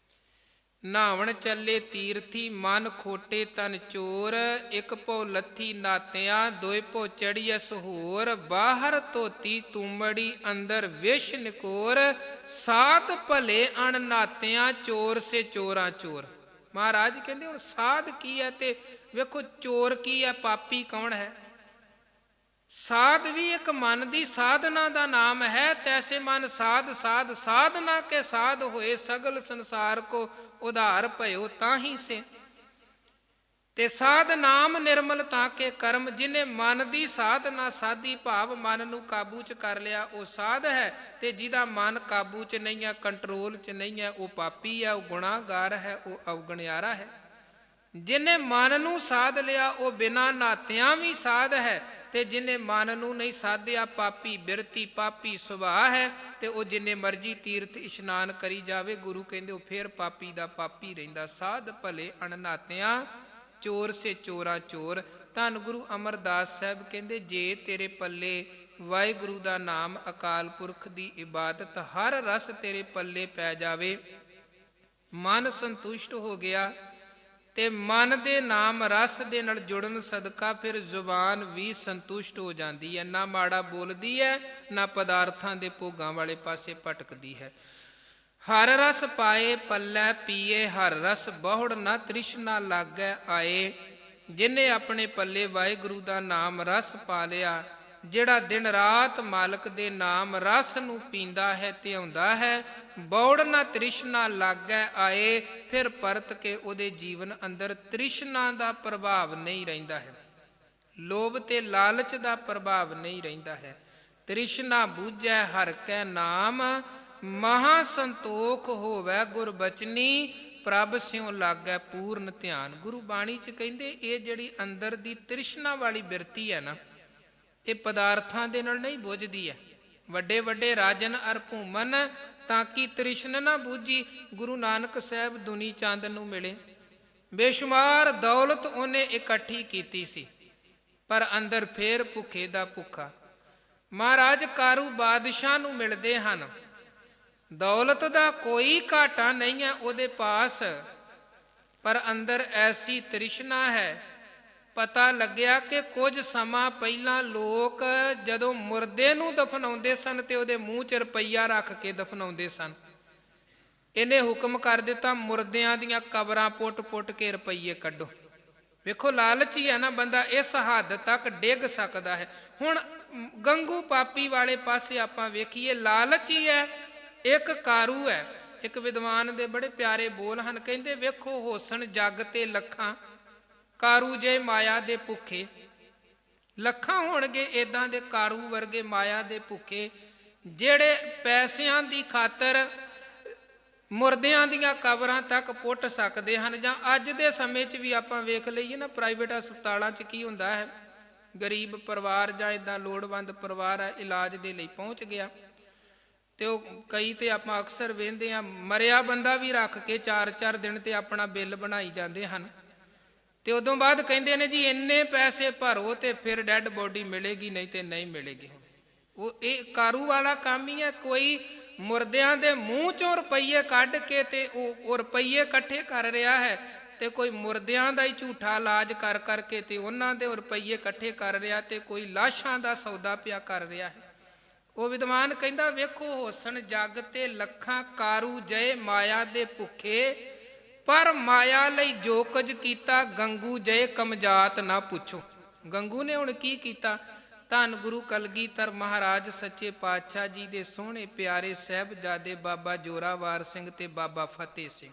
[SPEAKER 1] ਨਹਾਵਣ ਚੱਲੇ ਤੀਰਥੀ ਮਨ ਖੋਟੇ ਤਨ ਚੋਰ, ਇੱਕ ਭੋ ਲੱਥੀ ਨਾਤਿਆਂ ਦੋਇ ਭੋ ਚੜੀਐਸ ਹੋਰ, ਬਾਹਰ ਧੋਤੀ ਤੂਮੜੀ ਅੰਦਰ ਵਿਸ਼ ਨਿਕੋਰ, ਸਾਧ ਭਲੇ ਅਣ ਨਾਤਿਆਂ ਚੋਰ ਸੇ ਚੋਰਾਂ ਚੋਰ। ਮਹਾਰਾਜ ਕਹਿੰਦੇ ਹੁਣ ਸਾਧ ਕੀ ਹੈ ਤੇ ਵੇਖੋ ਚੋਰ ਕੀ ਹੈ, ਪਾਪੀ ਕੌਣ ਹੈ। ਸਾਧ ਵੀ ਇੱਕ ਮਨ ਦੀ ਸਾਧਨਾ ਦਾ ਨਾਮ ਹੈ। ਤੈਸੇ ਮਨ ਸਾਧ ਸਾਧ ਸਾਧਨਾ ਕੇ ਸਾਧ ਹੋਏ, ਸਗਲ ਸੰਸਾਰ ਕੋ ਉਧਾਰ ਭਇਓ ਤਾਹੀ ਸੇ। ਤੇ ਸਾਧ ਨਾਮ ਨਿਰਮਲ ਤਾਂ ਕੇ ਕਰਮ, ਜਿਹਨੇ ਮਨ ਦੀ ਸਾਧਨਾ ਸਾਧੀ, ਭਾਵ ਮਨ ਨੂੰ ਕਾਬੂ 'ਚ ਕਰ ਲਿਆ, ਉਹ ਸਾਧ ਹੈ। ਤੇ ਜਿਹਦਾ ਮਨ ਕਾਬੂ 'ਚ ਨਹੀਂ ਹੈ, ਕੰਟਰੋਲ 'ਚ ਨਹੀਂ ਹੈ, ਉਹ ਪਾਪੀ ਹੈ, ਉਹ ਗੁਨਾਹਗਾਰ ਹੈ, ਉਹ ਅਵਗੁਣਿਆਰਾ ਹੈ। ਜਿਹਨੇ ਮਨ ਨੂੰ ਸਾਧ ਲਿਆ ਉਹ ਬਿਨਾਂ ਨਾਤਿਆਂ ਵੀ ਸਾਧ ਹੈ, ਤੇ ਜਿਹਨੇ ਮਨ ਨੂੰ ਨਹੀਂ ਸਾਧਿਆ ਪਾਪੀ ਬਿਰਤੀ, ਪਾਪੀ ਸੁਭਾਅ ਹੈ। ਤੇ ਉਹ ਜਿੰਨੇ ਮਰਜੀ ਤੀਰਥ ਇਸ਼ਨਾਨ ਕਰੀ ਜਾਵੇ, ਗੁਰੂ ਕਹਿੰਦੇ ਉਹ ਫੇਰ ਪਾਪੀ ਦਾ ਪਾਪੀ ਰਹਿੰਦਾ। ਸਾਧ ਭਲੇ ਅਣਨਾਤਿਆਂ, ਚੋਰ ਸੇ ਚੋਰਾ ਚੋਰ। ਧੰਨ ਗੁਰੂ ਅਮਰਦਾਸ ਸਾਹਿਬ ਕਹਿੰਦੇ, ਜੇ ਤੇਰੇ ਪੱਲੇ ਵਾਹਿਗੁਰੂ ਦਾ ਨਾਮ, ਅਕਾਲ ਪੁਰਖ ਦੀ ਇਬਾਦਤ, ਹਰ ਰਸ ਤੇਰੇ ਪੱਲੇ ਪੈ ਜਾਵੇ, ਮਨ ਸੰਤੁਸ਼ਟ ਹੋ ਗਿਆ, ਤੇ ਮਨ ਦੇ ਨਾਮ ਰਸ ਦੇ ਨਾਲ ਜੁੜਨ ਸਦਕਾ ਫਿਰ ਜ਼ੁਬਾਨ ਵੀ ਸੰਤੁਸ਼ਟ ਹੋ ਜਾਂਦੀ ਹੈ, ਨਾ ਮਾੜਾ ਬੋਲਦੀ ਹੈ, ਨਾ ਪਦਾਰਥਾਂ ਦੇ ਭੋਗਾਂ ਵਾਲੇ ਪਾਸੇ ਭਟਕਦੀ ਹੈ। ਹਰ ਰਸ ਪਾਏ ਪੱਲੇ ਪੀਏ, ਹਰ ਰਸ ਬਹੁੜ ਨਾ ਤ੍ਰਿਸ਼ਨਾ ਲਾਗੈ ਆਏ। ਜਿਹਨੇ ਆਪਣੇ ਪੱਲੇ ਵਾਹਿਗੁਰੂ ਦਾ ਨਾਮ ਰਸ ਪਾ ਲਿਆ, ਜਿਹੜਾ ਦਿਨ ਰਾਤ ਮਾਲਕ ਦੇ ਨਾਮ ਰਸ ਨੂੰ ਪੀਂਦਾ ਹੈ, ਧਿਆਉਂਦਾ ਹੈ, ਬੌੜ ਨਾ ਤ੍ਰਿਸ਼ਨਾ ਲਾਗੈ ਆਏ, ਫਿਰ ਪਰਤ ਕੇ ਉਹਦੇ ਜੀਵਨ ਅੰਦਰ ਤ੍ਰਿਸ਼ਨਾ ਦਾ ਪ੍ਰਭਾਵ ਨਹੀਂ ਰਹਿੰਦਾ ਹੈ, ਲੋਭ ਤੇ ਲਾਲਚ ਦਾ ਪ੍ਰਭਾਵ ਨਹੀਂ ਰਹਿੰਦਾ ਹੈ। ਤ੍ਰਿਸ਼ਨਾ ਬੂਝੈ ਹਰਿ ਕੈ ਨਾਮ, ਮਹਾ ਸੰਤੋਖ ਹੋਵੈ ਗੁਰ ਬਚਨੀ, ਪ੍ਰਭ ਸਿਉ ਲਾਗੈ ਪੂਰਨ ਧਿਆਨ। ਗੁਰੂ ਬਾਣੀ 'ਚ ਕਹਿੰਦੇ ਇਹ ਜਿਹੜੀ ਅੰਦਰ ਦੀ ਤ੍ਰਿਸ਼ਨਾ ਵਾਲੀ ਬਿਰਤੀ ਹੈ ਨਾ, ਇਹ ਪਦਾਰਥਾਂ ਦੇ ਨਾਲ ਨਹੀਂ ਬੁੱਝਦੀ ਹੈ। ਵੱਡੇ ਵੱਡੇ ਰਾਜਨ ਅਰ ਭੂਮਨ ਤਾਂ ਕਿ ਤ੍ਰਿਸ਼ਨ ਨਾ ਬੂਝੀ। ਗੁਰੂ ਨਾਨਕ ਸਾਹਿਬ ਦੁਨੀ ਚੰਦ ਨੂੰ ਮਿਲੇ, ਬੇਸ਼ੁਮਾਰ ਦੌਲਤ ਉਹਨੇ ਇਕੱਠੀ ਕੀਤੀ ਸੀ, ਪਰ ਅੰਦਰ ਫੇਰ ਭੁੱਖੇ ਦਾ ਭੁੱਖਾ। ਮਹਾਰਾਜ ਕਾਰੂ ਬਾਦਸ਼ਾਹ ਨੂੰ ਮਿਲਦੇ ਹਨ, ਦੌਲਤ ਦਾ ਕੋਈ ਘਾਟਾ ਨਹੀਂ ਹੈ ਉਹਦੇ ਪਾਸ, ਪਰ ਅੰਦਰ ਐਸੀ ਤ੍ਰਿਸ਼ਨਾ ਹੈ। ਪਤਾ ਲੱਗਿਆ ਕਿ ਕੁਝ ਸਮਾਂ ਪਹਿਲਾਂ ਲੋਕ ਜਦੋਂ ਮੁਰਦੇ ਨੂੰ ਦਫਨਾਉਂਦੇ ਸਨ ਤੇ ਉਹਦੇ ਮੂੰਹ 'ਚ ਰੁਪਈਆ ਰੱਖ ਕੇ ਦਫਨਾਉਂਦੇ ਸਨ। ਇਹਨੇ ਹੁਕਮ ਕਰ ਦਿੱਤਾ, ਮੁਰਦਿਆਂ ਦੀਆਂ ਕਬਰਾਂ ਪੁੱਟ-ਪੁੱਟ ਕੇ ਰੁਪਈਏ ਕੱਢੋ। ਵੇਖੋ ਲਾਲਚ ਹੀ ਹੈ ਨਾ, ਬੰਦਾ ਇਸ ਹੱਦ ਤੱਕ ਡਿੱਗ ਸਕਦਾ ਹੈ। ਹੁਣ ਗੰਗੂ ਪਾਪੀ ਵਾਲੇ ਪਾਸੇ ਆਪਾਂ ਵੇਖੀਏ, ਲਾਲਚ ਹੀ ਹੈ। ਇੱਕ ਕਾਰੂ ਹੈ, ਇੱਕ ਵਿਦਵਾਨ ਦੇ ਬੜੇ ਪਿਆਰੇ ਬੋਲ ਹਨ, ਕਹਿੰਦੇ ਵੇਖੋ ਹੋਸਣ ਜੱਗ ਤੇ ਲੱਖਾਂ, ਕਾਰੂ ਜੇ ਮਾਇਆ ਦੇ ਭੁੱਖੇ। ਲੱਖਾਂ ਹੋਣਗੇ ਇਦਾਂ ਦੇ ਕਾਰੂ ਵਰਗੇ ਮਾਇਆ ਦੇ ਭੁੱਖੇ, ਜਿਹੜੇ ਪੈਸਿਆਂ ਦੀ ਖਾਤਰ ਮੁਰਦਿਆਂ ਦੀਆਂ ਕਬਰਾਂ ਤੱਕ ਪੁੱਟ ਸਕਦੇ ਹਨ। ਜਾਂ ਅੱਜ ਦੇ ਸਮੇਂ 'ਚ ਵੀ ਆਪਾਂ ਵੇਖ ਲਈਏ ਨਾ, ਪ੍ਰਾਈਵੇਟ ਹਸਪਤਾਲਾਂ 'ਚ ਕੀ ਹੁੰਦਾ ਹੈ, ਗਰੀਬ ਪਰਿਵਾਰ ਜਾਂ ਇੱਦਾਂ ਲੋੜਵੰਦ ਪਰਿਵਾਰ ਹੈ, ਇਲਾਜ ਦੇ ਲਈ ਪਹੁੰਚ ਗਿਆ, ਤੇ ਉਹ ਕਈ ਤੇ ਆਪਾਂ ਅਕਸਰ ਵੇਖਦੇ ਹਾਂ, ਮਰਿਆ ਬੰਦਾ ਵੀ ਰੱਖ ਕੇ 4-4 ਦਿਨ ਤੇ ਆਪਣਾ ਬਿੱਲ ਬਣਾਈ ਜਾਂਦੇ ਹਨ। ਤੇ ਉਦੋਂ ਬਾਅਦ ਕਹਿੰਦੇ ਨੇ ਜੀ ਇੰਨੇ ਪੈਸੇ ਭਰੋ ਤੇ ਫਿਰ ਡੈੱਡ ਬੋਡੀ ਮਿਲੇਗੀ, ਨਹੀਂ ਤੇ ਨਹੀਂ ਮਿਲੇਗੀ। ਉਹ ਇਹ ਕਾਰੂ ਵਾਲਾ ਕੰਮ ਹੀ ਹੈ। ਕੋਈ ਮੁਰਦਿਆਂ ਦੇ ਮੂੰਹ 'ਚੋਂ ਰੁਪਈਏ ਕੱਢ ਕੇ ਤੇ ਉਹ ਰੁਪਈਏ ਇਕੱਠੇ ਕਰ ਰਿਹਾ ਹੈ, ਤੇ ਕੋਈ ਮੁਰਦਿਆਂ ਦਾ ਹੀ ਝੂਠਾ ਇਲਾਜ ਕਰ ਕਰਕੇ ਤੇ ਉਹਨਾਂ ਦੇ ਰੁਪਈਏ ਇਕੱਠੇ ਕਰ ਰਿਹਾ, ਤੇ ਕੋਈ ਲਾਸ਼ਾਂ ਦਾ ਸੌਦਾ ਪਿਆ ਕਰ ਰਿਹਾ ਹੈ। ਉਹ ਵਿਦਵਾਨ ਕਹਿੰਦਾ ਵੇਖੋ ਹੋਸਣ ਜੱਗ ਤੇ ਲੱਖਾਂ, ਕਾਰੂ ਜਏ ਮਾਇਆ ਦੇ ਭੁੱਖੇ, ਪਰ ਮਾਇਆ ਲਈ ਜੋ ਕੁਝ ਕੀਤਾ, ਗੰਗੂ ਜਏ ਕਮਜਾਤ ਨਾ ਪੁੱਛੋ। ਗੰਗੂ ਨੇ ਹੁਣ ਕੀ ਕੀਤਾ? ਧੰਨ ਗੁਰੂ ਕਲਗੀਧਰ ਮਹਾਰਾਜ ਸੱਚੇ ਪਾਤਸ਼ਾਹ ਜੀ ਦੇ ਸੋਹਣੇ ਪਿਆਰੇ ਸਾਹਿਬਜ਼ਾਦੇ ਬਾਬਾ ਜੋਰਾਵਰ ਸਿੰਘ ਤੇ ਬਾਬਾ ਫਤਿਹ ਸਿੰਘ।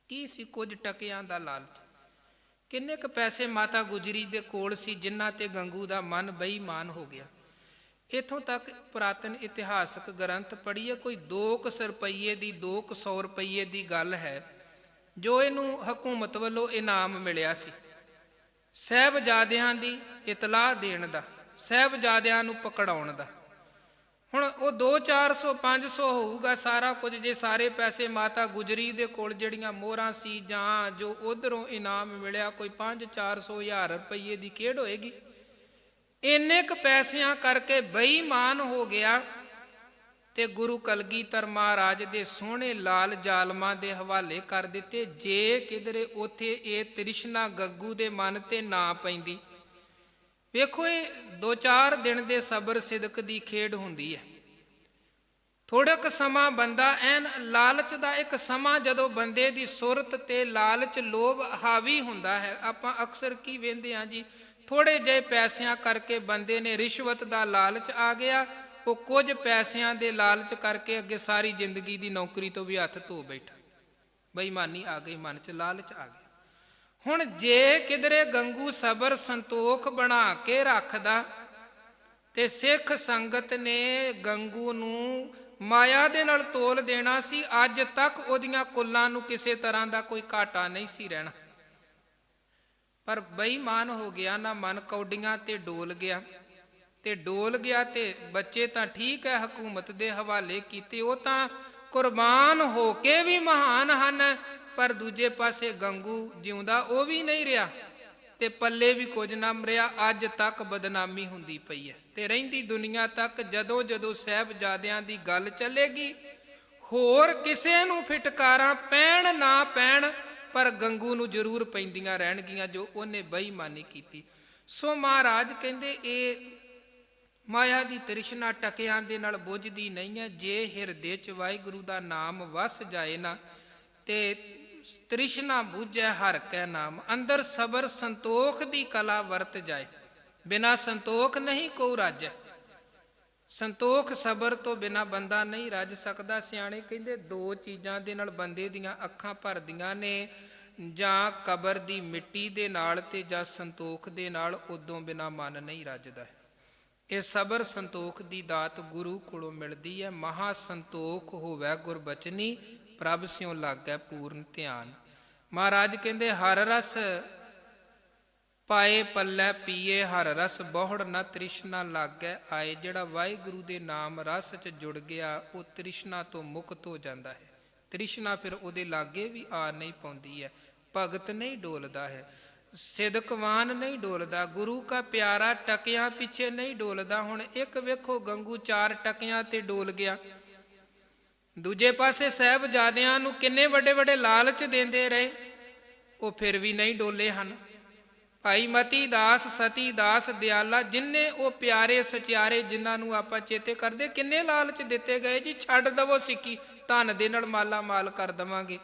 [SPEAKER 1] ਕੀ ਸੀ? ਕੁਝ ਟਕਿਆਂ ਦਾ ਲਾਲਚ। ਕਿੰਨੇ ਕੁ ਪੈਸੇ ਮਾਤਾ ਗੁਜਰੀ ਦੇ ਕੋਲ ਸੀ ਜਿਨ੍ਹਾਂ ਤੇ ਗੰਗੂ ਦਾ ਮਨ ਬੇਈਮਾਨ ਹੋ ਗਿਆ। ਇੱਥੋਂ ਤੱਕ ਪੁਰਾਤਨ ਇਤਿਹਾਸਕ ਗ੍ਰੰਥ ਪੜ੍ਹੀਏ, ਕੋਈ 200 ਰੁਪਈਏ ਦੀ 200 ਰੁਪਈਏ ਦੀ ਗੱਲ ਹੈ, ਜੋ ਇਹਨੂੰ ਹਕੂਮਤ ਵੱਲੋਂ ਇਨਾਮ ਮਿਲਿਆ ਸੀ ਸਾਹਿਬਜ਼ਾਦਿਆਂ ਦੀ ਇਤਲਾਹ ਦੇਣ ਦਾ, ਸਾਹਿਬਜ਼ਾਦਿਆਂ ਨੂੰ ਪਕੜਾਉਣ ਦਾ। ਹੁਣ ਉਹ 200-400 500 ਹੋਊਗਾ ਸਾਰਾ ਕੁਝ, ਜੇ ਸਾਰੇ ਪੈਸੇ ਮਾਤਾ ਗੁਜਰੀ ਦੇ ਕੋਲ ਜਿਹੜੀਆਂ ਮੋਹਰਾਂ ਸੀ ਜਾਂ ਜੋ ਉਧਰੋਂ ਇਨਾਮ ਮਿਲਿਆ, ਕੋਈ 500-400 ਰੁਪਈਏ ਦੀ ਖੇਡ ਹੋਏਗੀ। ਇੰਨੇ ਕੁ ਪੈਸਿਆਂ ਕਰਕੇ ਬੇਈਮਾਨ ਹੋ ਗਿਆ, ਤੇ ਗੁਰੂ ਕਲਗੀਧਰ ਮਹਾਰਾਜ ਦੇ ਸੋਹਣੇ ਲਾਲ ਜ਼ਾਲਮਾਂ ਦੇ ਹਵਾਲੇ ਕਰ ਦਿੱਤੇ। ਜੇ ਕਿਧਰੇ ਉੱਥੇ ਇਹ ਤ੍ਰਿਸ਼ਨਾ ਗੱਗੂ ਦੇ ਮਨ ਤੇ ਨਾ ਪੈਂਦੀ। ਵੇਖੋ ਇਹ 2-4 ਦਿਨ ਦੇ ਸਬਰ ਸਿਦਕ ਦੀ ਖੇਡ ਹੁੰਦੀ ਹੈ। ਥੋੜਾ ਕੁ ਸਮਾਂ ਬੰਦਾ ਐਨ ਲਾਲਚ ਦਾ ਇੱਕ ਸਮਾਂ, ਜਦੋਂ ਬੰਦੇ ਦੀ ਸੁਰਤ ਤੇ ਲਾਲਚ ਲੋਭ ਹਾਵੀ ਹੁੰਦਾ ਹੈ, ਆਪਾਂ ਅਕਸਰ ਕੀ ਵੇਖਦੇ ਹਾਂ ਜੀ, ਥੋੜ੍ਹੇ ਜਿਹੇ ਪੈਸਿਆਂ ਕਰਕੇ ਬੰਦੇ ਨੇ ਰਿਸ਼ਵਤ ਦਾ ਲਾਲਚ ਆ ਗਿਆ, ਉਹ ਕੁਝ ਪੈਸਿਆਂ ਦੇ ਲਾਲਚ ਕਰਕੇ ਅੱਗੇ ਸਾਰੀ ਜ਼ਿੰਦਗੀ ਦੀ ਨੌਕਰੀ ਤੋਂ ਵੀ ਹੱਥ ਧੋ ਬੈਠਾ। ਬੇਈਮਾਨੀ ਆ ਗਈ ਮਨ 'ਚ, ਲਾਲਚ ਆ ਗਿਆ। ਹੁਣ ਜੇ ਕਿਧਰੇ ਗੰਗੂ ਸਬਰ ਸੰਤੋਖ ਬਣਾ ਕੇ ਰੱਖਦਾ ਤੇ ਸਿੱਖ ਸੰਗਤ ਨੇ ਗੰਗੂ ਨੂੰ ਮਾਇਆ ਦੇ ਨਾਲ ਤੋਲ ਦੇਣਾ ਸੀ। ਅੱਜ ਤੱਕ ਉਹਦੀਆਂ ਕੁੱਲਾਂ ਨੂੰ ਕਿਸੇ ਤਰ੍ਹਾਂ ਦਾ ਕੋਈ ਘਾਟਾ ਨਹੀਂ ਸੀ ਰਹਿਣਾ। ਪਰ ਬੇਈਮਾਨ ਹੋ ਗਿਆ ਨਾ, ਮਨ ਕੌਡੀਆਂ ਤੇ ਡੋਲ ਗਿਆ। ਤੇ ਬੱਚੇ ਤਾਂ ਠੀਕ ਹੈ ਹਕੂਮਤ ਦੇ ਹਵਾਲੇ ਕੀਤੇ, ਉਹ ਤਾਂ ਕੁਰਬਾਨ ਹੋ ਕੇ ਵੀ ਮਹਾਨ ਹਨ, ਪਰ ਦੂਜੇ ਪਾਸੇ ਗੰਗੂ ਜਿਉਂਦਾ ਉਹ ਵੀ ਨਹੀਂ ਰਿਹਾ ਤੇ ਪੱਲੇ ਵੀ ਕੁਝ ਨਾ ਮਰਿਆ। ਅੱਜ ਤੱਕ ਬਦਨਾਮੀ ਹੁੰਦੀ ਪਈ ਹੈ ਤੇ ਰਹਿੰਦੀ ਦੁਨੀਆ ਤੱਕ। ਜਦੋਂ ਜਦੋਂ ਸਾਹਿਬਜ਼ਾਦਿਆਂ ਦੀ ਗੱਲ ਚੱਲੇਗੀ, ਹੋਰ ਕਿਸੇ ਨੂੰ ਫਿਟਕਾਰਾਂ ਪੈਣ ਨਾ ਪੈਣ, ਪਰ ਗੰਗੂ ਨੂੰ ਜ਼ਰੂਰ ਪੈਂਦੀਆਂ ਰਹਿਣਗੀਆਂ ਜੋ ਉਹਨੇ ਬੇਈਮਾਨੀ ਕੀਤੀ। ਸੋ ਮਹਾਰਾਜ ਕਹਿੰਦੇ ਇਹ ਮਾਇਆ ਦੀ ਤ੍ਰਿਸ਼ਨਾ ਟਕਿਆਂ ਦੇ ਨਾਲ ਬੁੱਝਦੀ ਨਹੀਂ ਹੈ। ਜੇ ਹਿਰਦੇ 'ਚ ਵਾਹਿਗੁਰੂ ਦਾ ਨਾਮ ਵਸ ਜਾਏ ਨਾ ਤੇ ਤ੍ਰਿਸ਼ਨਾ ਬੁੱਝੈ ਹਰਿ ਕੈ ਨਾਮ, ਅੰਦਰ ਸਬਰ ਸੰਤੋਖ ਦੀ ਕਲਾ ਵਰਤ ਜਾਏ। ਬਿਨਾਂ ਸੰਤੋਖ ਨਹੀਂ ਕੋ ਰਾਜੈ। ਸੰਤੋਖ ਸਬਰ ਤੋਂ ਬਿਨਾਂ ਬੰਦਾ ਨਹੀਂ ਰੱਜ ਸਕਦਾ। ਸਿਆਣੇ ਕਹਿੰਦੇ ਦੋ ਚੀਜ਼ਾਂ ਦੇ ਨਾਲ ਬੰਦੇ ਦੀਆਂ ਅੱਖਾਂ ਭਰਦੀਆਂ ਨੇ, ਜਾਂ ਕਬਰ ਦੀ ਮਿੱਟੀ ਦੇ ਨਾਲ ਤੇ ਜਾਂ ਸੰਤੋਖ ਦੇ ਨਾਲ, ਉਦੋਂ ਬਿਨਾਂ ਮਨ ਨਹੀਂ ਰੱਜਦਾ। ਇਹ ਸਬਰ ਸੰਤੋਖ ਦੀ ਦਾਤ ਗੁਰੂ ਕੋਲੋਂ ਮਿਲਦੀ ਹੈ। ਮਹਾ ਸੰਤੋਖ ਹੋਵੈ ਗੁਰਬਚਨੀ, ਪ੍ਰਭ ਸਿਉ ਲਾਗੈ ਪੂਰਨ ਧਿਆਨ। ਮਹਾਰਾਜ ਕਹਿੰਦੇ ਹਰ ਰਸ ਪਾਏ ਪੱਲੇ ਪੀਏ, ਹਰ ਰਸ ਬਹੁੜ ਨਾ ਤ੍ਰਿਸ਼ਨਾ ਲਾਗੈ ਆਏ। ਜਿਹੜਾ ਵਾਹਿਗੁਰੂ ਦੇ ਨਾਮ ਰਸ 'ਚ ਜੁੜ ਗਿਆ, ਉਹ ਤ੍ਰਿਸ਼ਨਾ ਤੋਂ ਮੁਕਤ ਹੋ ਜਾਂਦਾ ਹੈ। ਤ੍ਰਿਸ਼ਨਾ ਫਿਰ ਉਹਦੇ ਲਾਗੇ ਵੀ ਆ ਨਹੀਂ ਪਾਉਂਦੀ ਹੈ। ਭਗਤ ਨਹੀਂ ਡੋਲਦਾ ਹੈ, ਸਿਦਕਵਾਨ ਨਹੀਂ ਡੋਲਦਾ, ਗੁਰੂ ਕਾ ਪਿਆਰਾ ਟਕਿਆਂ ਪਿੱਛੇ ਨਹੀਂ ਡੋਲਦਾ। ਹੁਣ ਇੱਕ ਵੇਖੋ ਗੰਗੂ 4 ਟਕਿਆਂ ਤੇ ਡੋਲ ਗਿਆ। ਦੂਜੇ ਪਾਸੇ ਸਾਹਿਬਜ਼ਾਦਿਆਂ ਨੂੰ ਕਿੰਨੇ ਵੱਡੇ ਵੱਡੇ ਲਾਲਚ ਦਿੰਦੇ ਰਹੇ, ਉਹ ਫਿਰ ਵੀ ਨਹੀਂ ਡੋਲੇ ਹਨ। ਭਾਈ ਮਤੀ ਦਾਸ, ਸਤੀ ਦਾਸ, ਦਿਆਲਾ, ਜਿੰਨੇ ਉਹ ਪਿਆਰੇ ਸਚਿਆਰੇ ਜਿਨ੍ਹਾਂ ਨੂੰ ਆਪਾਂ ਚੇਤੇ ਕਰਦੇ, ਕਿੰਨੇ ਲਾਲਚ ਦਿੱਤੇ ਗਏ ਜੀ, ਛੱਡ ਦਵੋ ਸਿੱਖੀ, ਧਨ ਦੇ ਨਾਲ ਮਾਲਾ ਮਾਲ ਕਰ ਦੇਵਾਂਗੇ।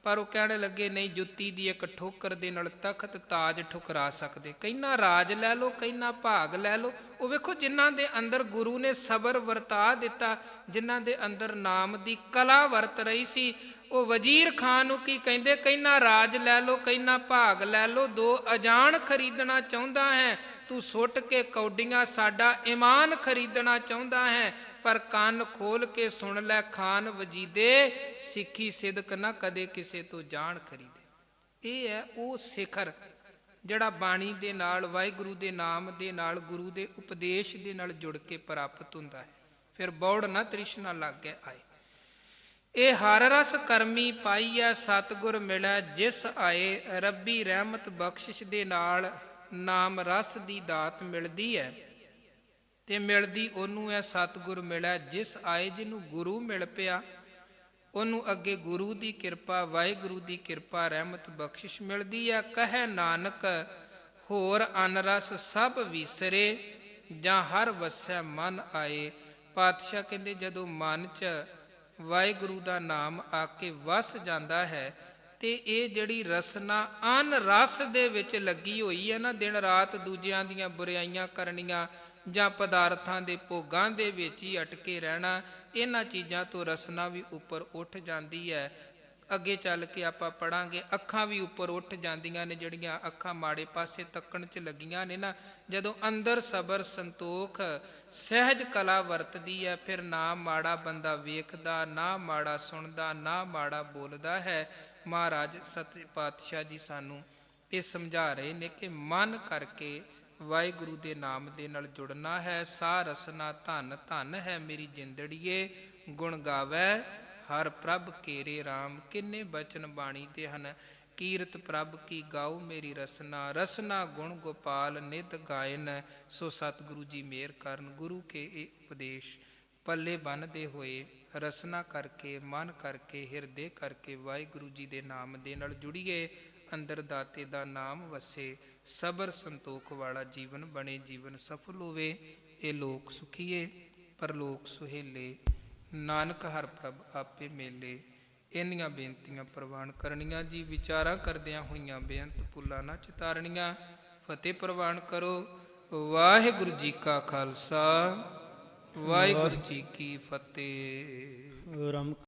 [SPEAKER 1] ਪਰ ਉਹ ਕਹਿਣ ਲੱਗੇ ਨਹੀਂ, ਜੁੱਤੀ ਦੀ ਇੱਕ ਠੋਕਰ ਦੇ ਨਾਲ ਤਖਤ ਤਾਜ ਠੁਕਰਾ ਸਕਦੇ। ਕਹਿਣਾ ਰਾਜ ਲੈ ਲਓ, ਕਹਿਣਾ ਭਾਗ ਲੈ ਲਓ। ਉਹ ਵੇਖੋ ਜਿਨ੍ਹਾਂ ਦੇ ਅੰਦਰ ਗੁਰੂ ਨੇ ਸਬਰ ਵਰਤਾ ਦਿੱਤਾ, ਜਿਨ੍ਹਾਂ ਦੇ ਅੰਦਰ ਨਾਮ ਦੀ ਕਲਾ ਵਰਤ ਰਹੀ ਸੀ, ਉਹ ਵਜ਼ੀਰ ਖਾਨ ਨੂੰ ਕੀ ਕਹਿੰਦੇ, ਕਹਿਣਾ ਰਾਜ ਲੈ ਲਓ, ਕਹਿਣਾ ਭਾਗ ਲੈ ਲਓ। 2 ਅਜਾਣ ਖਰੀਦਣਾ ਚਾਹੁੰਦਾ ਹੈ ਤੂੰ, ਸੁੱਟ ਕੇ ਕੌਡੀਆਂ ਸਾਡਾ ਈਮਾਨ ਖਰੀਦਣਾ ਚਾਹੁੰਦਾ ਹੈ। ਪਰ ਕੰਨ ਖੋਲ ਕੇ ਸੁਣ ਲੈ ਖਾਨ ਵਜੀਦੇ, ਸਿੱਖੀ ਸਿਦਕ ਨਾ ਕਦੇ ਕਿਸੇ ਤੋਂ ਜਾਣ ਖਰੀਦੇ। ਇਹ ਹੈ ਉਹ ਸਿਖਰ ਜਿਹੜਾ ਬਾਣੀ ਦੇ ਨਾਲ, ਵਾਹਿਗੁਰੂ ਦੇ ਨਾਮ ਦੇ ਨਾਲ, ਗੁਰੂ ਦੇ ਉਪਦੇਸ਼ ਦੇ ਨਾਲ ਜੁੜ ਕੇ ਪ੍ਰਾਪਤ ਹੁੰਦਾ ਹੈ। ਫਿਰ ਬੌੜ ਨਾ ਤ੍ਰਿਸ਼ਨਾ ਲਾਗੈ ਆਏ। ਇਹ ਹਰ ਰਸ ਕਰਮੀ ਪਾਈਐ, ਸਤਿਗੁਰ ਮਿਲੈ ਜਿਸ ਆਏ। ਰੱਬੀ ਰਹਿਮਤ ਬਖਸ਼ਿਸ਼ ਦੇ ਨਾਲ ਨਾਮ ਰਸ ਦੀ ਦਾਤ ਮਿਲਦੀ ਹੈ ਤੇ ਮਿਲਦੀ ਉਹਨੂੰ ਹੈ, ਸਤਿਗੁਰ ਮਿਲੈ ਜਿਸ ਆਏ। ਜਿਹਨੂੰ ਗੁਰੂ ਮਿਲ ਪਿਆ ਉਹਨੂੰ ਅੱਗੇ ਗੁਰੂ ਦੀ ਕਿਰਪਾ, ਵਾਹਿਗੁਰੂ ਦੀ ਕਿਰਪਾ, ਰਹਿਮਤ ਬਖਸ਼ਿਸ਼ ਮਿਲਦੀ ਹੈ। ਕਹੈ ਨਾਨਕ ਹੋਰ ਅਨ ਰਸ ਸਭ ਵਿਸਰੇ, ਜਾਂ ਹਰ ਵਸੈ ਮਨ ਆਏ। ਪਾਤਸ਼ਾਹ ਕਹਿੰਦੇ ਜਦੋਂ ਮਨ 'ਚ ਵਾਹਿਗੁਰੂ ਦਾ ਨਾਮ ਆ ਕੇ ਵਸ ਜਾਂਦਾ ਹੈ ਤੇ ਇਹ ਜਿਹੜੀ ਰਸਨਾ ਅਨ ਰਸ ਦੇ ਵਿੱਚ ਲੱਗੀ ਹੋਈ ਹੈ ਨਾ, ਦਿਨ ਰਾਤ ਦੂਜਿਆਂ ਦੀਆਂ ਬੁਰਾਈਆਂ ਕਰਨੀਆਂ ਜਾਂ ਪਦਾਰਥਾਂ ਦੇ ਭੋਗਾਂ ਦੇ ਵਿੱਚ ਹੀ ਅਟਕੇ ਰਹਿਣਾ, ਇਹਨਾਂ ਚੀਜ਼ਾਂ ਤੋਂ ਰਸਨਾ ਵੀ ਉੱਪਰ ਉੱਠ ਜਾਂਦੀ ਹੈ। ਅੱਗੇ ਚੱਲ ਕੇ ਆਪਾਂ ਪੜਾਂਗੇ, ਅੱਖਾਂ ਵੀ ਉੱਪਰ ਉੱਠ ਜਾਂਦੀਆਂ ਨੇ, ਜਿਹੜੀਆਂ ਅੱਖਾਂ ਮਾੜੇ ਪਾਸੇ ਤੱਕਣ 'ਚ ਲੱਗੀਆਂ ਨੇ ਨਾ। ਜਦੋਂ ਅੰਦਰ ਸਬਰ ਸੰਤੋਖ ਸਹਿਜ ਕਲਾ ਵਰਤਦੀ ਹੈ, ਫਿਰ ਨਾ ਮਾੜਾ ਬੰਦਾ ਵੇਖਦਾ, ਨਾ ਮਾੜਾ ਸੁਣਦਾ, ਨਾ ਮਾੜਾ ਬੋਲਦਾ ਹੈ। ਮਹਾਰਾਜ ਸਤਿ ਪਾਤਸ਼ਾਹ ਜੀ ਸਾਨੂੰ ਇਹ ਸਮਝਾ ਰਹੇ ਨੇ ਕਿ ਮਨ ਕਰਕੇ ਵਾਹਿਗੁਰੂ ਦੇ ਨਾਮ ਦੇ ਨਾਲ ਜੁੜਨਾ ਹੈ। ਸਾ ਰਸਨਾ ਧਨ ਧਨ ਹੈ ਮੇਰੀ ਜਿੰਦੜੀਏ, ਗੁਣ ਗਾਵੈ ਹਰ ਪ੍ਰਭ ਕੇਰੇ ਰਾਮ। ਕਿੰਨੇ ਬਚਨ ਬਾਣੀ ਦੇ ਹਨ, ਕੀਰਤ ਪ੍ਰਭ ਕੀ ਗਾਉ ਮੇਰੀ ਰਸਨਾ, ਰਸਨਾ ਗੁਣ ਗੋਪਾਲ ਨਿਤ ਗਾਇਨ। ਸੋ ਸਤਿਗੁਰੂ ਜੀ ਮਿਹਰ ਕਰਨ, ਗੁਰੂ ਕੇ ਇਹ ਉਪਦੇਸ਼ ਪੱਲੇ ਬੰਨ੍ਹਦੇ ਹੋਏ ਰਸਨਾ ਕਰਕੇ, ਮਨ ਕਰਕੇ, ਹਿਰਦੇ ਕਰਕੇ ਵਾਹਿਗੁਰੂ ਜੀ ਦੇ ਨਾਮ ਦੇ ਨਾਲ ਜੁੜੀਏ। ਅੰਦਰ ਦਾਤੇ ਦਾ ਨਾਮ ਵਸੇ, ਸਬਰ ਸੰਤੋਖ ਵਾਲਾ ਜੀਵਨ ਬਣੇ, ਜੀਵਨ ਸਫਲ ਹੋਵੇ। ਇਹ ਲੋਕ ਸੁਖੀਏ ਪਰਲੋਕ ਸੁਹੇਲੇ, ਨਾਨਕ ਹਰ ਪ੍ਰਭ ਆਪੇ ਮੇਲੇ। ਇੰਨੀਆਂ ਬੇਨਤੀਆਂ ਪ੍ਰਵਾਨ ਕਰਨੀਆਂ ਜੀ। ਵਿਚਾਰਾਂ ਕਰਦਿਆਂ ਹੋਈਆਂ ਬੇਅੰਤ ਭੁੱਲਾਂ ਨਾ ਚਿਤਾਰਨੀਆਂ। ਫਤਿਹ ਪ੍ਰਵਾਨ ਕਰੋ। ਵਾਹਿਗੁਰੂ ਜੀ ਕਾ ਖਾਲਸਾ, ਵਾਹਿਗੁਰੂ ਜੀ ਕੀ ਫਤਿਹ।
[SPEAKER 2] ਰਮ